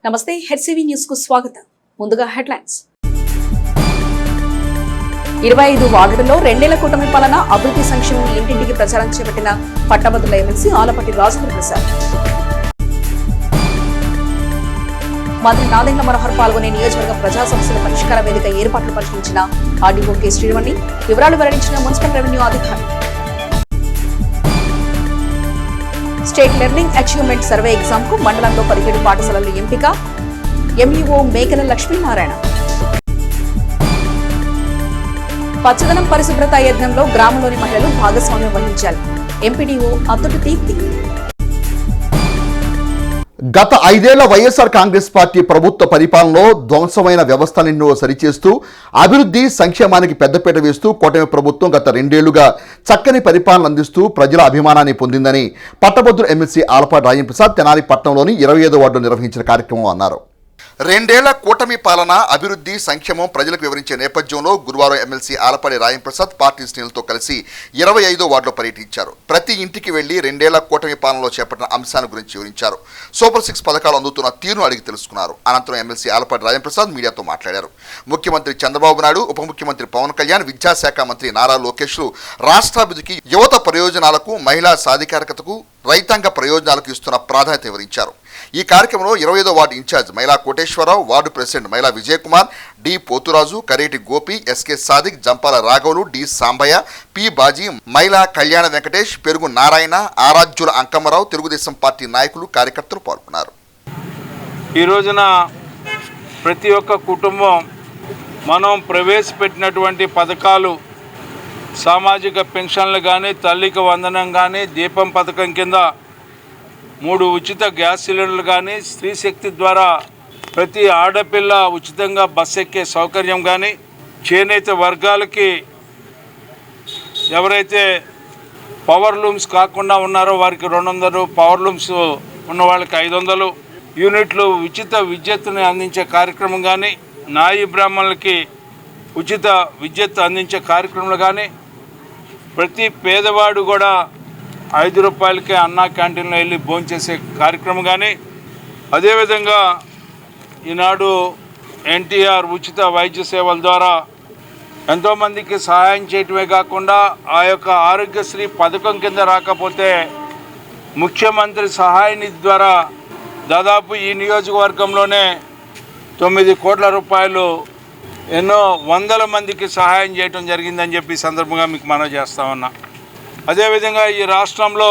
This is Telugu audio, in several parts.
నమస్తే, హెచ్సివి న్యూస్ కు స్వాగతం. ముందుగా హెడ్లైన్స్. 25 వార్డులలో 2 ఏళ్ల కూటమి పాలన, అభివృద్ధి సంక్షేమం ఇంటింటికి ప్రచారం చేపట్టిన పట్టభద్రుల ఎమ్మెల్సీ ఆలపాటి రాజేంద్ర ప్రసాద్. మంత్రి నాదెండ్ల మనోహర్ పాల్గొనే నియోజకవర్గ ప్రజా సమస్యల పరిష్కార వేదిక ఏర్పాట్లు పరిశీలించిన ఆర్డీఓ కె శ్రీనివాణి. వివరాలు వెల్లడించిన మున్సిపల్ రెవెన్యూ అధికారి. State learning achievement survey exam కు మండలంలో 17 పాఠశాలలు ఎంపిక. ఎంఈఓ మేకల లక్ష్మీనారాయణ. పచ్చదనం పరిశుభ్రత యజ్ఞంలో గ్రామంలోని మహిళలు భాగస్వామ్యం వహించాలి. ఎంపీడీఓ అత్తుటి దీప్తి. గత 5 ఏళ్ల వైఎస్ఆర్ కాంగ్రెస్ పార్టీ ప్రభుత్వ పరిపాలనలో ధ్వంసమైన వ్యవస్థలెన్నో సరిచేస్తూ అభివృద్ధి సంక్షేమానికి పెద్దపీట వేస్తూ కూటమి ప్రభుత్వం గత 2 ఏళ్లుగా చక్కని పరిపాలన అందిస్తూ ప్రజల అభిమానాన్ని పొందిందని పట్టభద్రుల ఎమ్మెల్సీ ఆలపాటి రాజేంద్ర ప్రసాద్ తెనాలి పట్టణంలోని 25వ వార్డులో నిర్వహించిన కార్యక్రమం అన్నారు. 2 ఏళ్ల కూటమి పాలన, అభివృద్ధి సంక్షేమం ప్రజలకు వివరించే నేపథ్యంలో గురువారం ఎమ్మెల్సీ ఆలపాటి రాజేంద్ర ప్రసాద్ పార్టీ శ్రేణులతో కలిసి 25వ వార్డులో పర్యటించారు. ప్రతి ఇంటికి వెళ్లి 2 ఏళ్ల కూటమి పాలనలో చేపట్టిన అంశాల గురించి వివరించారు. సూపర్ 6 పథకాలు అందుతున్న తీరును అడిగి తెలుసుకున్నారు. అనంతరం ఎమ్మెల్సీ ఆలపాటి రాజేంద్ర ప్రసాద్ మీడియాతో మాట్లాడారు. ముఖ్యమంత్రి చంద్రబాబు నాయుడు, ఉప ముఖ్యమంత్రి పవన్ కళ్యాణ్, విద్యాశాఖ మంత్రి నారా లోకేష్లు రాష్ట్రాభివృద్ధికి, యువత ప్రయోజనాలకు, మహిళా సాధికారికతకు, రైతాంగ ప్రయోజనాలకు ఇస్తున్న ప్రాధాన్యత వివరించారు. ఈ కార్యక్రమంలో 25వ ward in charge Myla Koteswararao, ward president Myla Vijayakumar, D Poturaju, Kareti Gopi, SK Sadiq, Jampala రాఘవులు, D Sambaiah, P Baji, Myla Kalyana Venkatesh, Perugu Narayana, Aradhyula Ankammarao, Telugu Desam party నాయకులు, కార్యకర్తలు పాల్గొన్నారు. ఈ రోజున ప్రతి ఒక్క కుటుంబం మనం ప్రవేశపెట్టినటువంటి పథకాలు, సామాజిక పెన్షన్లు కానీ, తల్లికి వందనం కానీ, దీపం పథకం కింద 3 ఉచిత గ్యాస్ సిలిండర్లు కానీ, స్త్రీ శక్తి ద్వారా ప్రతి ఆడపిల్ల ఉచితంగా బస్సు ఎక్కే సౌకర్యం కానీ, చేనేత వర్గాలకి ఎవరైతే పవర్ లూమ్స్ కాకుండా ఉన్నారో వారికి 200, పవర్ లూమ్స్ ఉన్న వాళ్ళకి 500 యూనిట్లు ఉచిత విద్యుత్తుని అందించే కార్యక్రమం కానీ, నాయి బ్రాహ్మణులకి ఉచిత విద్యుత్ అందించే కార్యక్రమాలు కానీ, ప్రతి పేదవాడు కూడా 5 రూపాయలకే అన్నా క్యాంటీన్లో వెళ్ళి భోంచేసే కార్యక్రమం కానీ, అదేవిధంగా ఈనాడు ఎన్టీఆర్ ఉచిత వైద్య సేవల ద్వారా ఎంతోమందికి సహాయం చేయటమే కాకుండా ఆ యొక్క ఆరోగ్యశ్రీ పథకం కింద రాకపోతే ముఖ్యమంత్రి సహాయ నిధి ద్వారా దాదాపు ఈ నియోజకవర్గంలోనే 9 కోట్ల రూపాయలు ఎన్నో వందల మందికి సహాయం చేయటం జరిగిందని చెప్పి సందర్భంగా మీకు మనవి చేస్తా ఉన్నా. అదేవిధంగా ఈ రాష్ట్రంలో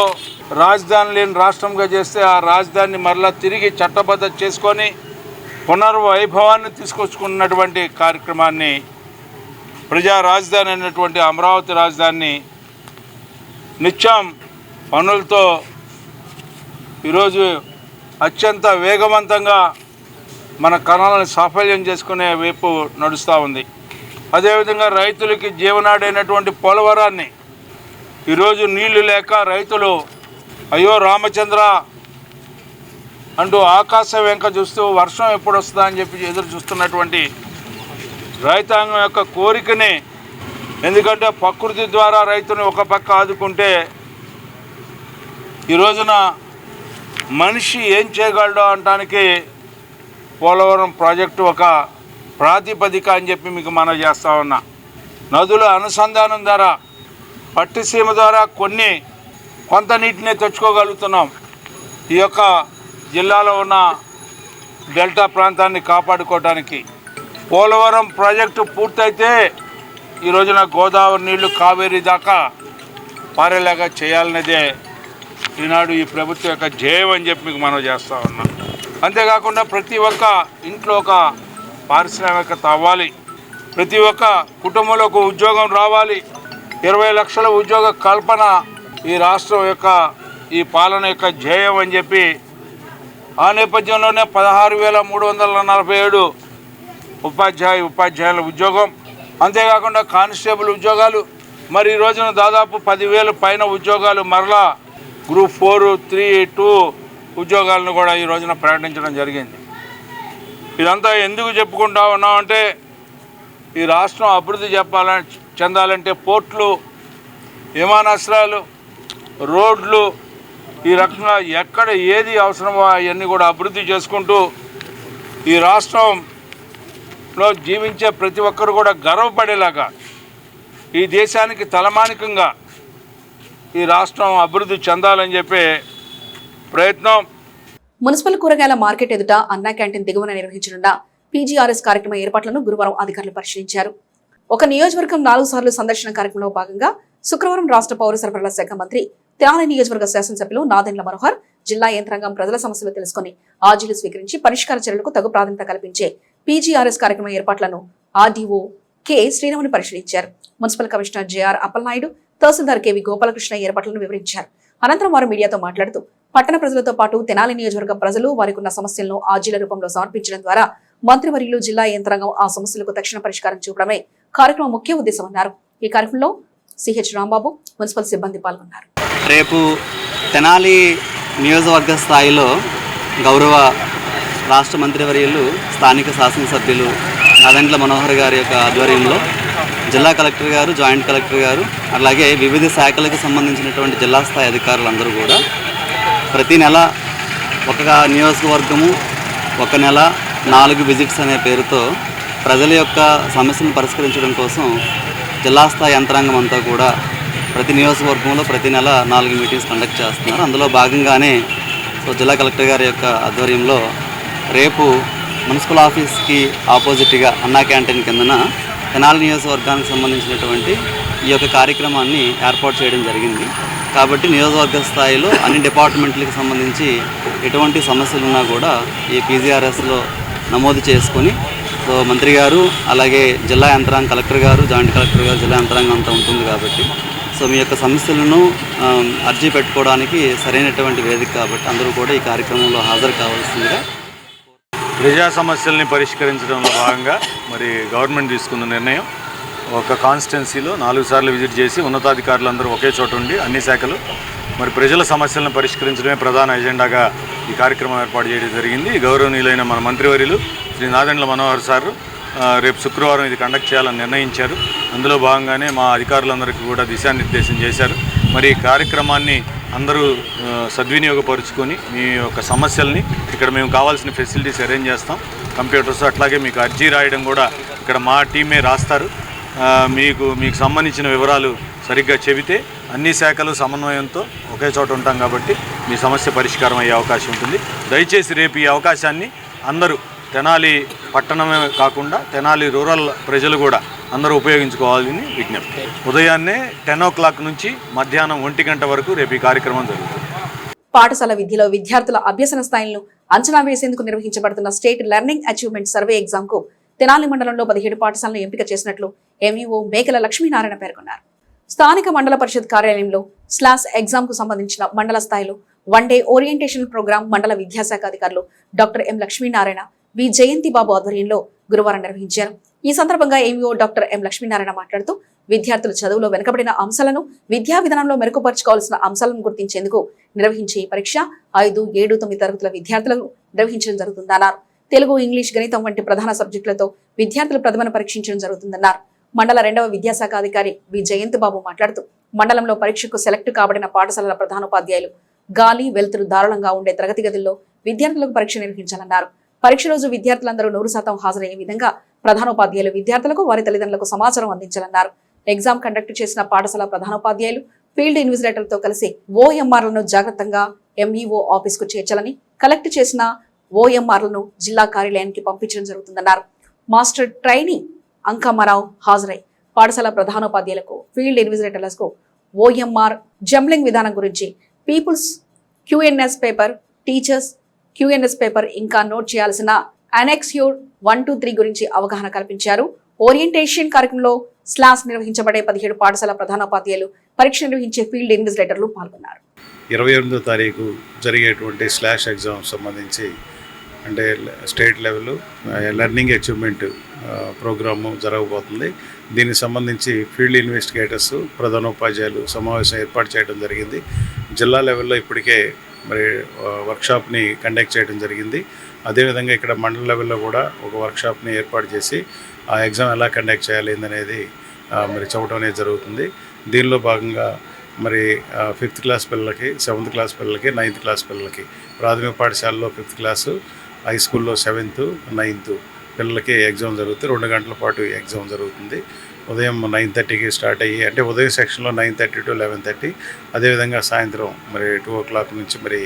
రాజధాని లేని రాష్ట్రంగా చేస్తే ఆ రాజధానిని మరలా తిరిగి చట్టబద్ధ చేసుకొని పునర్వైభవాన్ని తీసుకొచ్చుకున్నటువంటి కార్యక్రమాన్ని, ప్రజా రాజధాని అయినటువంటి అమరావతి రాజధానిని నిత్యం పనులతో ఈరోజు అత్యంత వేగవంతంగా మన కణాలను సాఫల్యం చేసుకునే వైపు నడుస్తూ ఉంది. అదేవిధంగా రైతులకి జీవనాడైనటువంటి పోలవరాన్ని ఈరోజు నీళ్లు లేక రైతులు అయ్యో రామచంద్ర అంటూ ఆకాశం వెంక చూస్తూ వర్షం ఎప్పుడు వస్తుందా అని చెప్పి ఎదురు చూస్తున్నటువంటి రైతాంగం యొక్క కోరికని, ఎందుకంటే ప్రకృతి ద్వారా రైతుని ఒక పక్క ఆదుకుంటే ఈ రోజున మనిషి ఏం చేయగలడో అనడానికి పోలవరం ప్రాజెక్టు ఒక ప్రాతిపదిక అని చెప్పి మీకు మనవి చేస్తా ఉన్నా. నదుల అనుసంధానం ద్వారా, పట్టిసీమ ద్వారా కొంత నీటిని తెచ్చుకోగలుగుతున్నాం. ఈ యొక్క జిల్లాలో ఉన్న డెల్టా ప్రాంతాన్ని కాపాడుకోవడానికి పోలవరం ప్రాజెక్టు పూర్తయితే ఈ రోజున గోదావరి నీళ్లు కావేరీ దాకా పారేలాగా చేయాలనేదే ఈనాడు ఈ ప్రభుత్వం యొక్క ధ్యేయం అని చెప్పి మీకు మనవి చేస్తూ ఉన్నాం. అంతేకాకుండా ప్రతి ఒక్క ఇంట్లో ఒక పారిశ్రామికత అవ్వాలి, ప్రతి ఒక్క కుటుంబంలో ఒక ఉద్యోగం రావాలి, 20 లక్షల ఉద్యోగ కల్పన ఈ రాష్ట్రం యొక్క ఈ పాలన యొక్క ధ్యేయం అని చెప్పి ఆ నేపథ్యంలోనే 16,347 ఉపాధ్యాయుల ఉద్యోగం, అంతేకాకుండా కానిస్టేబుల్ ఉద్యోగాలు, మరి ఈ రోజున దాదాపు 10,000 పైన ఉద్యోగాలు మరలా గ్రూప్ 4, 3, 2 ఉద్యోగాలను కూడా ఈ రోజున ప్రకటించడం జరిగింది. ఇదంతా ఎందుకు చెప్పుకుంటా ఉన్నామంటే ఈ రాష్ట్రం అభివృద్ధి చెందాలంటే పోర్ట్లు, విమానాశ్రయాలు, రోడ్లు, ఈ రకంగా ఎక్కడ ఏది అవసరమో అవన్నీ కూడా అభివృద్ధి చేసుకుంటూ ఈ రాష్ట్రంలో జీవించే ప్రతి ఒక్కరు కూడా గర్వపడేలాగా ఈ దేశానికి తలమానికంగా ఈ రాష్ట్రం అభివృద్ధి చెందాలని చెప్పే ప్రయత్నం. మున్సిపల్ కూరగాయల మార్కెట్ ఎదుట అన్నా క్యాంటీన్ దిగువన నిర్వహించనున్న పీజీఆర్ఎస్ కార్యక్రమ ఏర్పాట్లను గురువారం అధికారులు పరిశీలించారు. ఒక నియోజకవర్గం 4 సార్లు సందర్శన కార్యక్రమంలో భాగంగా శుక్రవారం రాష్ట్ర పౌర సరఫరాల శాఖ మంత్రి తెనాలి నియోజకవర్గ శాసనసభ్యులు నాదెండ్ల మనోహర్ జిల్లా యంత్రాంగం ప్రజల సమస్యలు తెలుసుకుని ఆర్జీలు స్వీకరించి పరిష్కార చర్యలకు తగు ప్రాధాన్యత కల్పించే పీజీఆర్ఎస్ కార్యక్రమ ఏర్పాట్లను ఆర్డీఓ కె శ్రీరాముని పరిశీలించారు. మున్సిపల్ కమిషనర్ జేఆర్ అప్పలనాయుడు, తహసీల్దార్ కెవి గోపాలకృష్ణ ఏర్పాట్లను వివరించారు. అనంతరం వారు మీడియాతో మాట్లాడుతూ పట్టణ ప్రజలతో పాటు తెనాలి నియోజకవర్గ ప్రజలు వారికి ఉన్న సమస్యలను ఆర్జీల రూపంలో సమర్పించడం ద్వారా మంత్రివర్యులు జిల్లా యంత్రాంగం ఆ సమస్యలకు తక్షణ పరిష్కారం చూపడమే కార్యక్రమం ముఖ్య ఉద్దేశమన్నారు. ఈ కార్యక్రమంలో సిహెచ్ రాంబాబు, మున్సిపల్ సిబ్బంది పాల్గొన్నారు. రేపు తెనాలి నియోజకవర్గ స్థాయిలో గౌరవ రాష్ట్ర మంత్రివర్యులు స్థానిక శాసనసభ్యులు నాదెండ్ల మనోహర్ గారి యొక్క ఆధ్వర్యంలో జిల్లా కలెక్టర్ గారు, జాయింట్ కలెక్టర్ గారు, అలాగే వివిధ శాఖలకు సంబంధించినటువంటి జిల్లా స్థాయి అధికారులందరూ కూడా ప్రతి నెల ఒక నియోజకవర్గము, ఒక నెల 4 విజిట్స్ అనే పేరుతో ప్రజల యొక్క సమస్యలను పరిష్కరించడం కోసం జిల్లా స్థాయి యంత్రాంగం అంతా కూడా ప్రతి నియోజకవర్గంలో ప్రతి నెల 4 మీటింగ్స్ కండక్ట్ చేస్తున్నారు. అందులో భాగంగానే జిల్లా కలెక్టర్ గారి యొక్క ఆధ్వర్యంలో రేపు మున్సిపల్ ఆఫీస్కి ఆపోజిట్గా అన్నా క్యాంటీన్ కిందన తెనాలి నియోజకవర్గానికి సంబంధించినటువంటి ఈ యొక్క కార్యక్రమాన్ని ఏర్పాటు చేయడం జరిగింది. కాబట్టి నియోజకవర్గ స్థాయిలో అన్ని డిపార్ట్మెంట్లకు సంబంధించి ఎటువంటి సమస్యలు ఉన్నా కూడా ఈ పీజీఆర్ఎస్లో నమోదు చేసుకొని మంత్రి గారు, అలాగే జిల్లా యంత్రాంగం, కలెక్టర్ గారు, జాయింట్ కలెక్టర్ గారు, జిల్లా యంత్రాంగం అంతా ఉంటుంది. కాబట్టి మీ యొక్క సమస్యలను అర్జీ పెట్టుకోవడానికి సరైనటువంటి వేదిక కాబట్టి అందరూ కూడా ఈ కార్యక్రమంలో హాజరు కావాల్సిందిగా. ప్రజా సమస్యల్ని పరిష్కరించడంలో భాగంగా మరి గవర్నమెంట్ తీసుకున్న నిర్ణయం ఒక కాన్స్టిట్యున్సీలో 4 సార్లు విజిట్ చేసి ఉన్నతాధికారులందరూ ఒకే చోట ఉండి అన్ని శాఖలు మరి ప్రజల సమస్యలను పరిష్కరించడమే ప్రధాన ఎజెండాగా ఈ కార్యక్రమం ఏర్పాటు చేయడం జరిగింది. గౌరవనీయులైన మన మంత్రివర్యులు శ్రీ నాదెండ్ల మనోహర్ సార్ రేపు శుక్రవారం ఇది కండక్ట్ చేయాలని నిర్ణయించారు. అందులో భాగంగానే మా అధికారులందరికీ కూడా దిశానిర్దేశం చేశారు. మరి ఈ కార్యక్రమాన్ని అందరూ సద్వినియోగపరుచుకొని మీ యొక్క సమస్యల్ని ఇక్కడ మేము కావాల్సిన ఫెసిలిటీస్ అరేంజ్ చేస్తాం, కంప్యూటర్స్, అట్లాగే మీకు అర్జీ రాయడం కూడా ఇక్కడ మా టీమే రాస్తారు. మీకు సంబంధించిన వివరాలు సరిగ్గా చెబితే అన్ని శాఖలు సమన్వయంతో ఒకే చోట ఉంటాం కాబట్టి మీ సమస్య పరిష్కారం అయ్యే అవకాశం ఉంటుంది. దయచేసి రేపు ఈ అవకాశాన్ని అందరూ తెనాలి పట్టణమే కాకుండా తెనాలి రూరల్ ప్రజలు కూడా అందరూ ఉపయోగించుకోవాలని విజ్ఞప్తి. ఉదయాన్నే 10 o'clock నుంచి మధ్యాహ్నం 1 గంట వరకు రేపు ఈ కార్యక్రమం జరుగుతుంది. పాఠశాల విద్యలో విద్యార్థుల అభ్యసన స్థాయిలను అంచనా వేసేందుకు నిర్వహించబడుతున్న state learning achievement survey exam కు తెనాలి మండలంలో 17 పాఠశాలను ఎంపిక చేసినట్లు ఎంఈఓ మేకల లక్ష్మీనారాయణ పేర్కొన్నారు. స్థానిక మండల పరిషత్ కార్యాలయంలో స్లాస్ ఎగ్జామ్ కు సంబంధించిన మండల స్థాయిలో 1 డే ఓరియంటేషన్ ప్రోగ్రాం మండల విద్యాశాఖ అధికారులు డాక్టర్ ఎం లక్ష్మీనారాయణ, వి జయంతి బాబు ఆధ్వర్యంలో గురువారం నిర్వహించారు. ఈ సందర్భంగా ఎంఈఓ డాక్టర్ ఎం లక్ష్మీనారాయణ మాట్లాడుతూ విద్యార్థులు చదువులో వెనుకబడిన అంశాలను, విద్యా విధానంలో మెరుగుపరుచుకోవాల్సిన అంశాలను గుర్తించేందుకు నిర్వహించే ఈ పరీక్ష 5, 7, 9 తరగతుల విద్యార్థులకు నిర్వహించడం జరుగుతుందన్నారు. తెలుగు, ఇంగ్లీష్, గణితం వంటి ప్రధాన సబ్జెక్టులతో విద్యార్థుల ప్రతిభను పరీక్షించడం జరుగుతుందన్నారు. మండల 2వ విద్యాశాఖ అధికారి వి జయంతి బాబు మాట్లాడుతూ మండలంలో పరీక్షకు సెలెక్ట్ కాబడిన పాఠశాలల ప్రధానోపాధ్యాయులు గాలి, వెలుతురు దారుణంగా ఉండే తరగతి గదుల్లో విద్యార్థులకు పరీక్ష నిర్వహించాలన్నారు. పరీక్ష రోజు విద్యార్థులందరూ 100% హాజరయ్యే విధంగా ప్రధానోపాధ్యాయులు విద్యార్థులకు, వారి తల్లిదండ్రులకు సమాచారం అందించాలన్నారు. ఎగ్జామ్ కండక్ట్ చేసిన పాఠశాల ప్రధానోపాధ్యాయులు ఫీల్డ్ ఇన్విజిలేటర్లతో కలిసి ఓఎంఆర్లను జాగ్రత్తగా ఎంఈఓ ఆఫీస్ కు చేర్చాలని, కలెక్ట్ చేసిన ఓఎంఆర్లను జిల్లా కార్యాలయానికి పంపించడం జరుగుతుందన్నారు. మాస్టర్ ట్రైనీ అంకమ్మరావు హాజరై పాఠశాల ప్రధానోపాధ్యాయులకు, ఫీల్డ్ ఇన్విజిలేటర్లకు ఓఎంఆర్ జంబ్లింగ్ విధానం గురించి, పీపుల్స్ క్యూఎన్ఎస్ పేపర్, టీచర్స్ క్యూఎన్ఎస్ పేపర్, ఇంకా నోట్ చేయాల్సిన అనెక్స్యూర్ 1, 2, 3 గురించి అవగాహన కల్పించారు. ఓరియంటేషన్ కార్యక్రమంలో స్లాస్ నిర్వహించబడే 17 పాఠశాల ప్రధానోపాధ్యాయులు, పరీక్ష నిర్వహించే ఫీల్డ్ ఇన్విజిలేటర్లు పాల్గొన్నారు. 28వ తారీఖు జరిగేటువంటి స్లాష్ ఎగ్జామ్ సంబంధించి అంటే state level learning achievement programme జరగబోతుంది. దీనికి సంబంధించి ఫీల్డ్ ఇన్వెస్టిగేటర్స్, ప్రధానోపాధ్యాయులు సమావేశం ఏర్పాటు చేయడం జరిగింది. జిల్లా లెవెల్లో ఇప్పటికే మరి వర్క్షాప్ని కండక్ట్ చేయడం జరిగింది. అదేవిధంగా ఇక్కడ మండల లెవెల్లో కూడా ఒక వర్క్షాప్ని ఏర్పాటు చేసి ఆ ఎగ్జామ్ ఎలా కండక్ట్ చేయాలి అనేది మరి చెప్పడం అనేది జరుగుతుంది. దీనిలో భాగంగా మరి 5th క్లాస్ పిల్లలకి, 7th క్లాస్ పిల్లలకి, 9th క్లాస్ పిల్లలకి, ప్రాథమిక పాఠశాలలో 5th క్లాసు, హై స్కూల్లో 7th 9th పిల్లలకి ఎగ్జామ్ జరుగుతుంది. 2 గంటల పాటు ఎగ్జామ్ జరుగుతుంది. ఉదయం 9:30కి స్టార్ట్ అయ్యి, అంటే ఉదయం సెక్షన్లో 9:30 to 11:30, అదేవిధంగా సాయంత్రం మరి 2 o'clock నుంచి మరి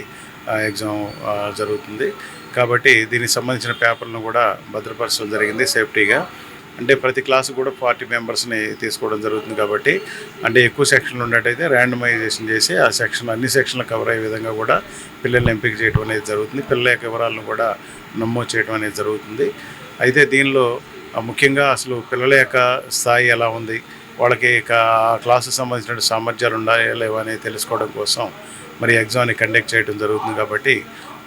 ఎగ్జామ్ జరుగుతుంది. కాబట్టి దీనికి సంబంధించిన పేపర్లను కూడా భద్రపరచడం జరిగింది సేఫ్టీగా. అంటే ప్రతి క్లాసు కూడా 40 మెంబర్స్ని తీసుకోవడం జరుగుతుంది. కాబట్టి అంటే ఎక్కువ సెక్షన్లు ఉన్నట్టయితే ర్యాండమైజేషన్ చేసి ఆ సెక్షన్ అన్ని సెక్షన్లు కవర్ అయ్యే విధంగా కూడా పిల్లల్ని ఎంపిక చేయడం అనేది జరుగుతుంది. పిల్లల యొక్క వివరాలను కూడా నమోదు చేయడం అనేది జరుగుతుంది. అయితే దీనిలో ముఖ్యంగా అసలు పిల్లల యొక్క స్థాయి ఎలా ఉంది, వాళ్ళకి క్లాసుకు సంబంధించిన సామర్థ్యాలు ఉన్నాయా లేవా అనేది తెలుసుకోవడం కోసం మరి ఎగ్జామ్ని కండక్ట్ చేయడం జరుగుతుంది. కాబట్టి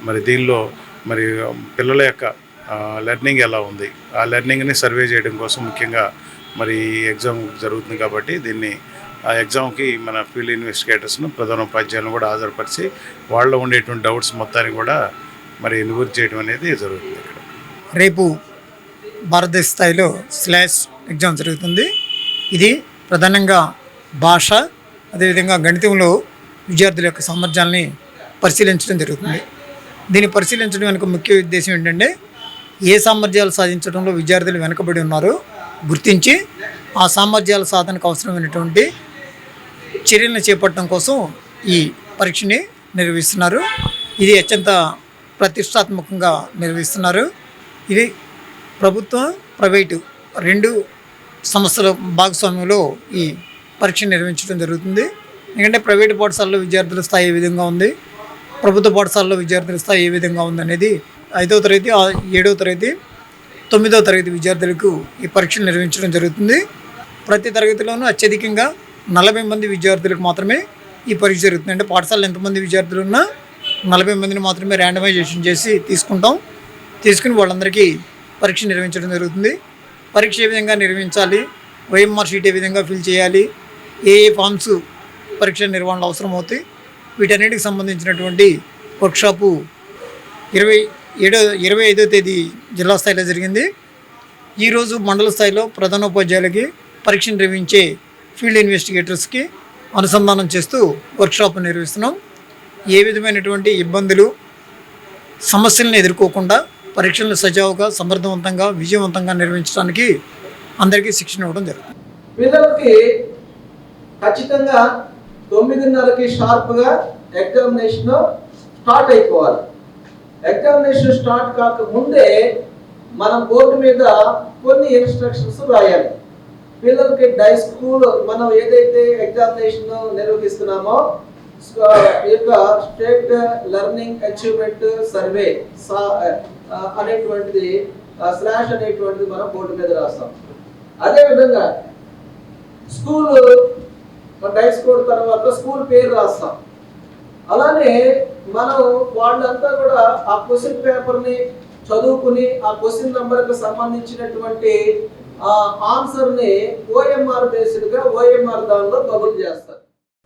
మరి దీనిలో మరి పిల్లల యొక్క లెర్నింగ్ ఎలా ఉంది, ఆ లెర్నింగ్ని సర్వే చేయడం కోసం ముఖ్యంగా మరి ఎగ్జామ్ జరుగుతుంది. కాబట్టి దీన్ని ఆ ఎగ్జామ్కి మన ఫీల్డ్ ఇన్వెస్టిగేటర్స్ను ప్రధానోపాధ్యాయులను కూడా హాజరుపరిచి వాళ్ళలో ఉండేటువంటి డౌట్స్ మొత్తాన్ని కూడా మరి నివృత్తి చేయడం అనేది జరుగుతుంది. ఇక్కడ రేపు భారతదేశ స్థాయిలో స్లాష్ ఎగ్జామ్ జరుగుతుంది. ఇది ప్రధానంగా భాష, అదేవిధంగా గణితంలో విద్యార్థుల యొక్క సామర్థ్యాలని పరిశీలించడం జరుగుతుంది. దీన్ని పరిశీలించడం వెనుక ముఖ్య ఉద్దేశం ఏంటంటే ఏ సామర్థ్యాలు సాధించడంలో విద్యార్థులు వెనుకబడి ఉన్నారో గుర్తించి ఆ సామర్థ్యాల సాధనకు అవసరమైనటువంటి చర్యలను చేపట్టడం కోసం ఈ పరీక్షని నిర్వహిస్తున్నారు. ఇది అత్యంత ప్రతిష్టాత్మకంగా నిర్వహిస్తున్నారు. ఇది ప్రభుత్వం, ప్రైవేటు 2 సంస్థల భాగస్వామ్యంలో ఈ పరీక్ష నిర్వహించడం జరుగుతుంది. ఎందుకంటే ప్రైవేటు పాఠశాలలో విద్యార్థుల స్థాయి ఏ విధంగా ఉంది, ప్రభుత్వ పాఠశాలలో విద్యార్థుల స్థాయి ఏ విధంగా ఉందనేది 5వ తరగతి, 7వ తరగతి, 9వ తరగతి విద్యార్థులకు ఈ పరీక్షలు నిర్వహించడం జరుగుతుంది. ప్రతి తరగతిలోనూ అత్యధికంగా 40 మంది విద్యార్థులకు మాత్రమే ఈ పరీక్ష జరుగుతుంది. అంటే పాఠశాలలో ఎంతమంది విద్యార్థులు ఉన్నా 40 మందిని మాత్రమే ర్యాండమైజేషన్ చేసి తీసుకుని వాళ్ళందరికీ పరీక్ష నిర్వహించడం జరుగుతుంది. పరీక్ష ఏ విధంగా నిర్వహించాలి, OMR షీట్ ఏ విధంగా ఫిల్ చేయాలి, ఏ ఫామ్స్ పరీక్ష నిర్వహణలో అవసరం అవుతాయి, వీటన్నిటికి సంబంధించినటువంటి వర్క్షాపు 25వ తేదీ జిల్లా స్థాయిలో జరిగింది. ఈరోజు మండల స్థాయిలో ప్రధానోపాధ్యాయులకి పరీక్ష నిర్వహించే ఫీల్డ్ ఇన్వెస్టిగేటర్స్కి అనుసంధానం చేస్తూ వర్క్షాప్ నిర్వహిస్తున్నాం. ఏ విధమైనటువంటి ఇబ్బందులు, సమస్యలను ఎదుర్కోకుండా పరీక్షలను సజావుగా, సమర్థవంతంగా, విజయవంతంగా నిర్వహించడానికి అందరికీ శిక్షణ ఇవ్వడం జరుగుతుంది. పిల్లలకి ఖచ్చితంగా 9:30కి షార్ప్గా ఎగ్జామినేషన్ స్టార్ట్ అయిపోవాలి. ఎగ్జామినేషన్ స్టార్ట్ కాకముందే మనం బోర్డు మీద కొన్ని ఇన్స్ట్రక్షన్స్ రాయాలి. పిల్లలకి స్కూల్ మనం ఏదైతే ఎగ్జామినేషన్ నిర్వహిస్తున్నామో ఈ యొక్క స్టేట్ లెర్నింగ్ అచీవ్మెంట్ సర్వే అనేటువంటిది స్లాష్ అనేటువంటిది మనం బోర్డు మీద రాస్తాం. అదేవిధంగా స్కూల్ డైస్ కోడ్ తర్వాత స్కూల్ పేరు రాస్తాం. అలానే మనం వాళ్ళంతా కూడా ఆ క్వశ్చన్ పేపర్ని చదువుకుని ఆ క్వశ్చన్ నంబర్కి సంబంధించినటువంటి ఆన్సర్ని OMR బేస్డ్గా OMR దానిలో బబుల్ చేస్తారు.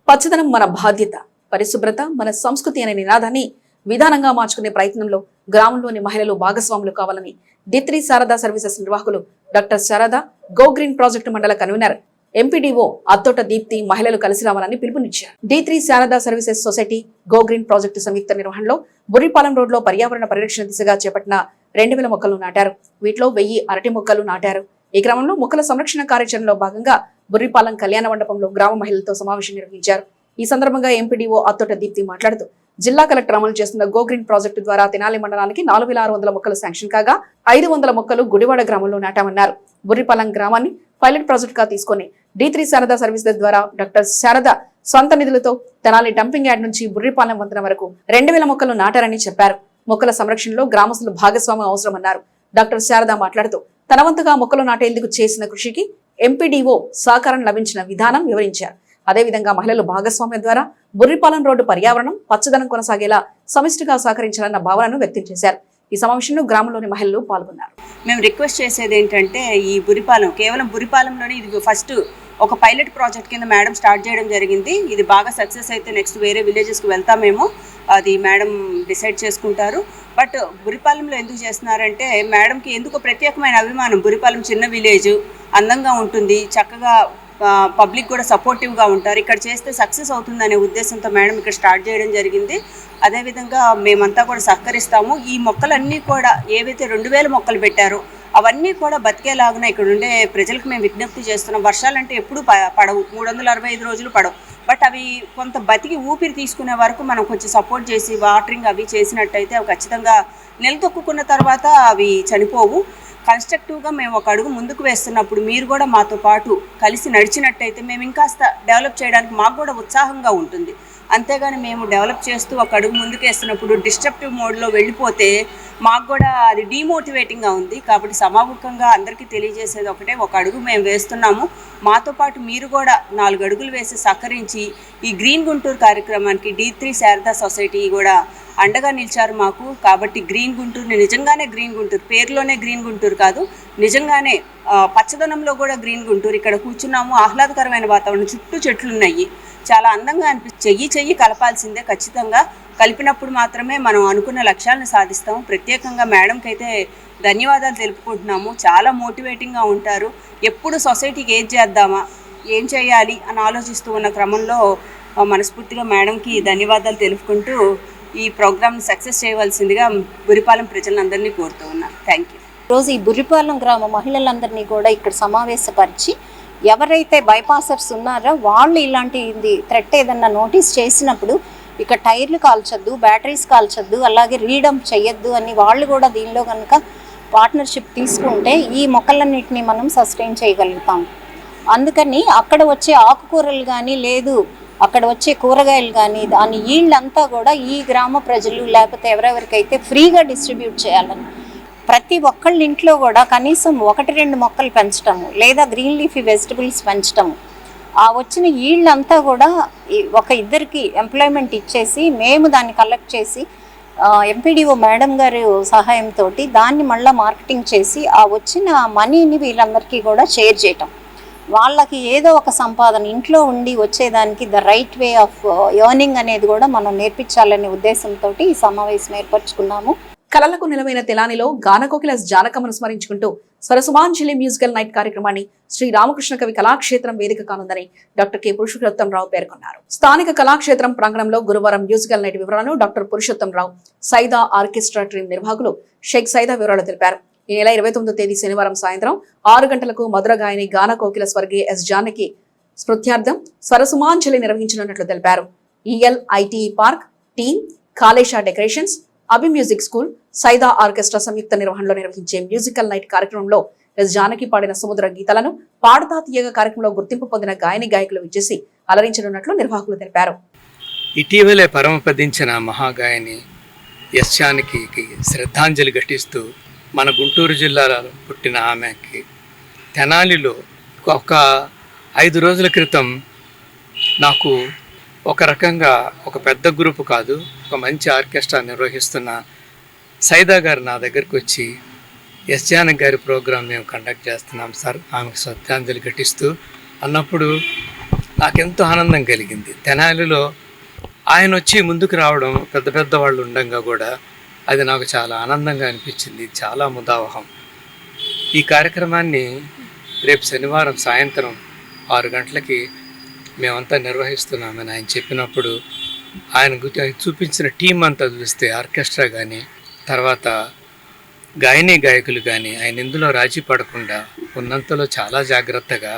పచ్చదనం మన బాధ్యత, పరిశుభ్రత మన సంస్కృతి అనే నినాదాన్ని విధానంగా మార్చుకునే ప్రయత్నంలో గ్రామంలోని మహిళలు భాగస్వాములు కావాలని D3 శారదా సర్వీసెస్ నిర్వాహకులు doctor Sharada go green project mandal convener MPDO Attota Deepti మహిళలు కలిసి రావాలని పిలుపునిచ్చారు. D3 Sharada services society go green project సంయుక్త నిర్వహణలో బుర్రిపాలెం రోడ్లో పర్యావరణ పరిరక్షణ దిశగా చేపట్టిన 2000 మొక్కలను నాటారు. వీటిలో 1000 అరటి మొక్కలు నాటారు. ఈ క్రమంలో మొక్కల సంరక్షణ కార్యాచరణలో భాగంగా బుర్రిపాలెం కళ్యాణ మండపంలో గ్రామ మహిళలతో సమావేశం నిర్వహించారు. ఈ సందర్భంగా ఎంపీడీఓ అత్తోట దీప్తి మాట్లాడుతూ జిల్లా కలెక్టర్ అమలు చేస్తున్న గో గ్రీన్ ప్రాజెక్టు ద్వారా తెనాలి మండలానికి 4600 మొక్కలు శాంక్షన్ కాగా 500 మొక్కలు గుడివాడ గ్రామంలో నాటామన్నారు. బుర్రిపాలెం గ్రామాన్ని పైలట్ ప్రాజెక్ట్ గా తీసుకుని D3 శారదా సర్వీసెస్ ద్వారా డాక్టర్ శారద సొంత నిధులతో తెనాలి డంపింగ్ యార్డ్ నుంచి బుర్రిపాలెం వంతెన వరకు 2000 మొక్కలు నాటారని చెప్పారు. మొక్కల సంరక్షణలో గ్రామస్తులు భాగస్వామ్యం అవసరమన్నారు. డాక్టర్ శారద మాట్లాడుతూ తన వంతుగా మొక్కలు నాటేందుకు చేసిన కృషికి ఎంపీడీఓ సహకారం లభించిన విధానం వివరించారు. అదేవిధంగా మహిళలు భాగస్వామ్యం ద్వారా బుర్రిపాలెం రోడ్డు పర్యావరణం పచ్చదనం కొనసాగేలా సమిష్టిగా సహకరించాలన్న భావనను వ్యక్తం చేశారు. ఈ సమావేశంలో గ్రామంలోని మహిళలు పాల్గొన్నారు. మేము రిక్వెస్ట్ చేసేది ఏంటంటే ఈ బుర్రిపాలెం కేవలం బుర్రిపాలెంలోనే ఇది ఫస్ట్ ఒక పైలట్ ప్రాజెక్ట్ కింద మేడం స్టార్ట్ చేయడం జరిగింది. ఇది బాగా సక్సెస్ అయితే నెక్స్ట్ వేరే విలేజెస్కి వెళ్తామేమో, అది మేడం డిసైడ్ చేసుకుంటారు. బట్ బుర్రిపాలెంలో ఎందుకు చేస్తున్నారంటే మేడంకి ఎందుకో ప్రత్యేకమైన అభిమానం. బుర్రిపాలెం చిన్న విలేజ్, అందంగా ఉంటుంది, చక్కగా పబ్లిక్ కూడా సపోర్టివ్గా ఉంటారు. ఇక్కడ చేస్తే సక్సెస్ అవుతుందనే ఉద్దేశంతో మేడం ఇక్కడ స్టార్ట్ చేయడం జరిగింది. అదేవిధంగా మేమంతా కూడా సహకరిస్తాము. ఈ మొక్కలన్నీ కూడా ఏవైతే 2000 మొక్కలు పెట్టారో అవన్నీ కూడా బతికేలాగున ఇక్కడ ఉండే ప్రజలకు మేము విజ్ఞప్తి చేస్తున్నాం. వర్షాలంటే ఎప్పుడు పడవు, 365 రోజులు పడవు. బట్ అవి కొంత బతికి ఊపిరి తీసుకునే వరకు మనం కొంచెం సపోర్ట్ చేసి వాటరింగ్ అవి చేసినట్టయితే అవి ఖచ్చితంగా నిలదొక్కున్న తర్వాత అవి చనిపోవు. కన్స్ట్రక్టివ్గా మేము ఒక అడుగు ముందుకు వేస్తున్నప్పుడు మీరు కూడా మాతో పాటు కలిసి నడిచినట్టయితే మేము ఇంకాస్త డెవలప్ చేయడానికి మాకు కూడా ఉత్సాహంగా ఉంటుంది. అంతేగాని మేము డెవలప్ చేస్తూ ఒక అడుగు ముందుకు వేస్తున్నప్పుడు డిస్ట్రప్టివ్ మోడ్లో వెళ్ళిపోతే మాకు కూడా అది డీమోటివేటింగ్గా ఉంది. కాబట్టి సమాముఖంగా అందరికీ తెలియజేసేది ఒకటే, ఒక అడుగు మేము వేస్తున్నాము, మాతో పాటు మీరు కూడా 4 అడుగులు వేసి సహకరించి ఈ గ్రీన్ గుంటూరు కార్యక్రమానికి D3 శారదా సొసైటీ కూడా అండగా నిలిచారు మాకు. కాబట్టి గ్రీన్ గుంటూరుని నిజంగానే గ్రీన్ గుంటూరు, పేరులోనే గ్రీన్ గుంటూరు కాదు, నిజంగానే పచ్చదనంలో కూడా గ్రీన్ గుంటూరు. ఇక్కడ కూర్చున్నాము, ఆహ్లాదకరమైన వాతావరణం, చుట్టూ చెట్లు ఉన్నాయి, చాలా అందంగా అనిపిస్తుంది. చెయ్యి కలపాల్సిందే, ఖచ్చితంగా కలిపినప్పుడు మాత్రమే మనం అనుకున్న లక్ష్యాలను సాధిస్తాము. ప్రత్యేకంగా మేడంకి అయితే ధన్యవాదాలు తెలుపుకుంటున్నాము. చాలా మోటివేటింగ్గా ఉంటారు. ఎప్పుడు సొసైటీకి ఏం చేద్దామా, ఏం చేయాలి అని ఆలోచిస్తూ ఉన్న క్రమంలో మనస్ఫూర్తిగా మేడంకి ధన్యవాదాలు తెలుపుకుంటూ ఈ ప్రోగ్రామ్ని సక్సెస్ చేయవలసిందిగా బురిపాలెం ప్రజలందరినీ కోరుతూ ఉన్నాను. Thank you. రోజు ఈ బురిపాలెం గ్రామ మహిళలందరినీ కూడా ఇక్కడ సమావేశపరిచి ఎవరైతే బైపాసర్స్ ఉన్నారో వాళ్ళు ఇలాంటి థ్రెట్ ఏదన్నా నోటీస్ చేసినప్పుడు ఇక టైర్లు కాల్చొద్దు, బ్యాటరీస్ కాల్చొద్దు, అలాగే రీడంప్ చేయొద్దు అని వాళ్ళు కూడా దీనిలో కనుక పార్ట్నర్షిప్ తీసుకుంటే ఈ మొక్కలన్నింటినీ మనం సస్టైన్ చేయగలుగుతాం. అందుకని అక్కడ వచ్చే ఆకుకూరలు కానీ లేదు అక్కడ వచ్చే కూరగాయలు కానీ దాని ఈళ్ళంతా కూడా ఈ గ్రామ ప్రజలు లేకపోతే ఎవరెవరికైతే ఫ్రీగా డిస్ట్రిబ్యూట్ చేయాలని ప్రతి ఒక్కళ్ళ ఇంట్లో కూడా కనీసం 1-2 మొక్కలు పెంచటము లేదా గ్రీన్ లీఫీ వెజిటబుల్స్ పెంచటము, ఆ వచ్చిన ఈళ్ళంతా కూడా ఒక 2కి ఎంప్లాయ్మెంట్ ఇచ్చేసి మేము దాన్ని కలెక్ట్ చేసి ఎంపీడీఓ మేడం గారి సహాయంతో దాన్ని మళ్ళీ మార్కెటింగ్ చేసి ఆ వచ్చిన మనీని వీళ్ళందరికీ కూడా షేర్ చేయటం, వాళ్ళకి ఏదో ఒక సంపాదన ఇంట్లో ఉండి వచ్చేదానికి the right way of earning అనేది కూడా మనం నేర్పించాలనే ఉద్దేశంతో ఈ సమావేశం ఏర్పరచుకున్నాము. కళలకు నిలవైన తెలానిలో గానకోకిల జానకమ్మను స్మరించుకుంటూ స్వరసుమాంజలి మ్యూజికల్ నైట్ కార్యక్రమాన్ని శ్రీ రామకృష్ణ కవి కళాక్షేత్రం వేదిక కానుందని డాక్టర్ కె పురుషోత్తమరావు పేర్కొన్నారు. స్థానిక కళాక్షేత్రం ప్రాంగణంలో గురువారం మ్యూజికల్ నైట్ వివరాలను doctor Purushottam Rao, Saida orchestra team నిర్వాహకులు షేక్ సైదా వివరాలు తెలిపారు. ఈ నెల 29వ తేదీ శనివారం సాయంత్రం 6 గంటలకు మధుర గాయని గానకోకిల స్వర్గీయ ఎస్ జానకి స్మృత్యార్థం స్వరసుమాంజలి నిర్వహించనున్నట్లు తెలిపారు. ELITE park team, Kalesha decorations, అభి మ్యూజిక్ స్కూల్, సైదా ఆర్కెస్ట్రా సంయుక్త నిర్వహణలో నిర్వహించే మ్యూజికల్ నైట్ కార్యక్రమంలో ఎస్ జానకి పాడిన సముద్ర గీతాలను పాడతా తీయగా కార్యక్రమంలో గుర్తింపు పొందిన గాయని గాయకులు విచ్చేసి అలరించనున్నట్లు నిర్వాహకులు తెలిపారు. ఇటీవలే పరమపదించిన మహాగాయని ఎస్ జానకి శ్రద్ధాంజలి ఘటిస్తూ మన గుంటూరు జిల్లాలో పుట్టిన ఆమెకి తెనాలిలో ఒక 5 రోజుల క్రితం నాకు ఒక రకంగా ఒక పెద్ద గ్రూపు కాదు, ఒక మంచి ఆర్కెస్ట్రా నిర్వహిస్తున్న సైదా గారు నా దగ్గరికి వచ్చి ఎస్ జానకి గారి ప్రోగ్రాం మేము కండక్ట్ చేస్తున్నాం సార్, ఆమెకు శ్రద్ధాంజలి ఘటిస్తూ అన్నప్పుడు నాకెంతో ఆనందం కలిగింది. తెనాలిలో ఆయన వచ్చి ముందుకు రావడం పెద్ద పెద్ద వాళ్ళు ఉండగా కూడా అది నాకు చాలా ఆనందంగా అనిపించింది, చాలా ముదావహం. ఈ కార్యక్రమాన్ని రేపు శనివారం సాయంత్రం 6 గంటలకి మేమంతా నిర్వహిస్తున్నామని ఆయన చెప్పినప్పుడు ఆయన చూపించిన టీం అంతా చూస్తే ఆర్కెస్ట్రా కానీ తర్వాత గాయని గాయకులు కానీ ఆయన ఇందులో రాజీ పడకుండా ఉన్నంతలో చాలా జాగ్రత్తగా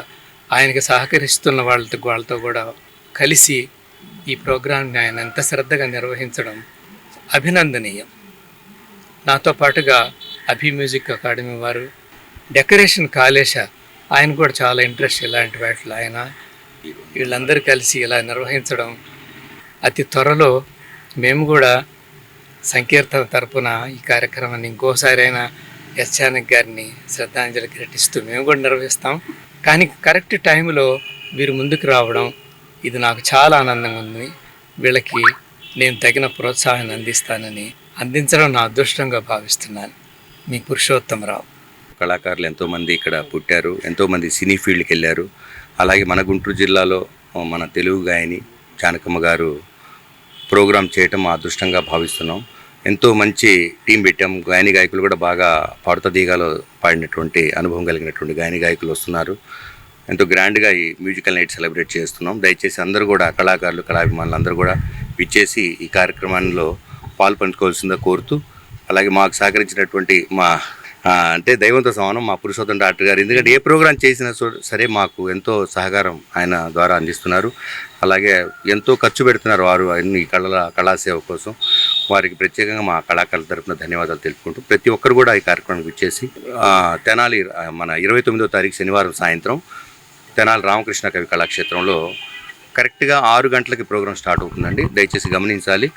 ఆయనకి సహకరిస్తున్న వాళ్ళతో కూడా కలిసి ఈ ప్రోగ్రాంని ఆయన ఎంత శ్రద్ధగా నిర్వహించడం అభినందనీయం. నాతో పాటుగా అభి మ్యూజిక్ అకాడమీ వారు, డెకరేషన్ కాళేశ, ఆయన కూడా చాలా ఇంట్రెస్ట్ ఇలాంటి వాటిలో. ఆయన వీళ్ళందరూ కలిసి ఇలా నిర్వహించడం అతి త్వరలో మేము కూడా సంకీర్తన తరపున ఈ కార్యక్రమాన్ని ఇంకోసారి అయినా ఎస్ జానకి గారిని శ్రద్ధాంజలి ఘటిస్తూ మేము కూడా నిర్వహిస్తాం. కానీ కరెక్ట్ టైంలో వీరు ముందుకు రావడం ఇది నాకు చాలా ఆనందంగా ఉంది. వీళ్ళకి నేను తగిన ప్రోత్సాహాన్ని అందించడం నా అదృష్టంగా భావిస్తున్నాను. మీ పురుషోత్తమరావు. కళాకారులు ఎంతోమంది ఇక్కడ పుట్టారు, ఎంతోమంది సినీ ఫీల్డ్కి వెళ్ళారు. అలాగే మన గుంటూరు జిల్లాలో మన తెలుగు గాయని జానకమ్మ గారు ప్రోగ్రాం చేయటం మా అదృష్టంగా భావిస్తున్నాం. ఎంతో మంచి టీం పెట్టాం. గాయని గాయకులు కూడా బాగా పాడుతా తీగాలో పాడినటువంటి అనుభవం కలిగినటువంటి గాయని గాయకులు వస్తున్నారు. ఎంతో గ్రాండ్గా ఈ మ్యూజికల్ నైట్ సెలబ్రేట్ చేస్తున్నాం. దయచేసి అందరూ కూడా కళాకారులు, కళాభిమానులు అందరూ కూడా విచ్చేసి ఈ కార్యక్రమంలో పాల్పంచుకోవాల్సిందిగా కోరుతూ, అలాగే మాకు సహకరించినటువంటి మా అంటే దైవంతో సమానం మా పురుషోత్తం డాక్టర్ గారు, ఎందుకంటే ఏ ప్రోగ్రాం చేసినా సరే మాకు ఎంతో సహకారం ఆయన ద్వారా అందిస్తున్నారు. అలాగే ఎంతో ఖర్చు పెడుతున్నారు వారు అన్ని కళాసేవ కోసం. వారికి ప్రత్యేకంగా మా కళాకారుల తరఫున ధన్యవాదాలు తెలుపుకుంటూ ప్రతి ఒక్కరు కూడా ఈ కార్యక్రమానికి విచ్చేసి తెనాలి మన 29వ తారీఖు శనివారం సాయంత్రం తెనాలి రామకృష్ణ కవి కళాక్షేత్రంలో కరెక్ట్గా 6 గంటలకి ప్రోగ్రాం స్టార్ట్ అవుతుందండి. దయచేసి గమనించాలి.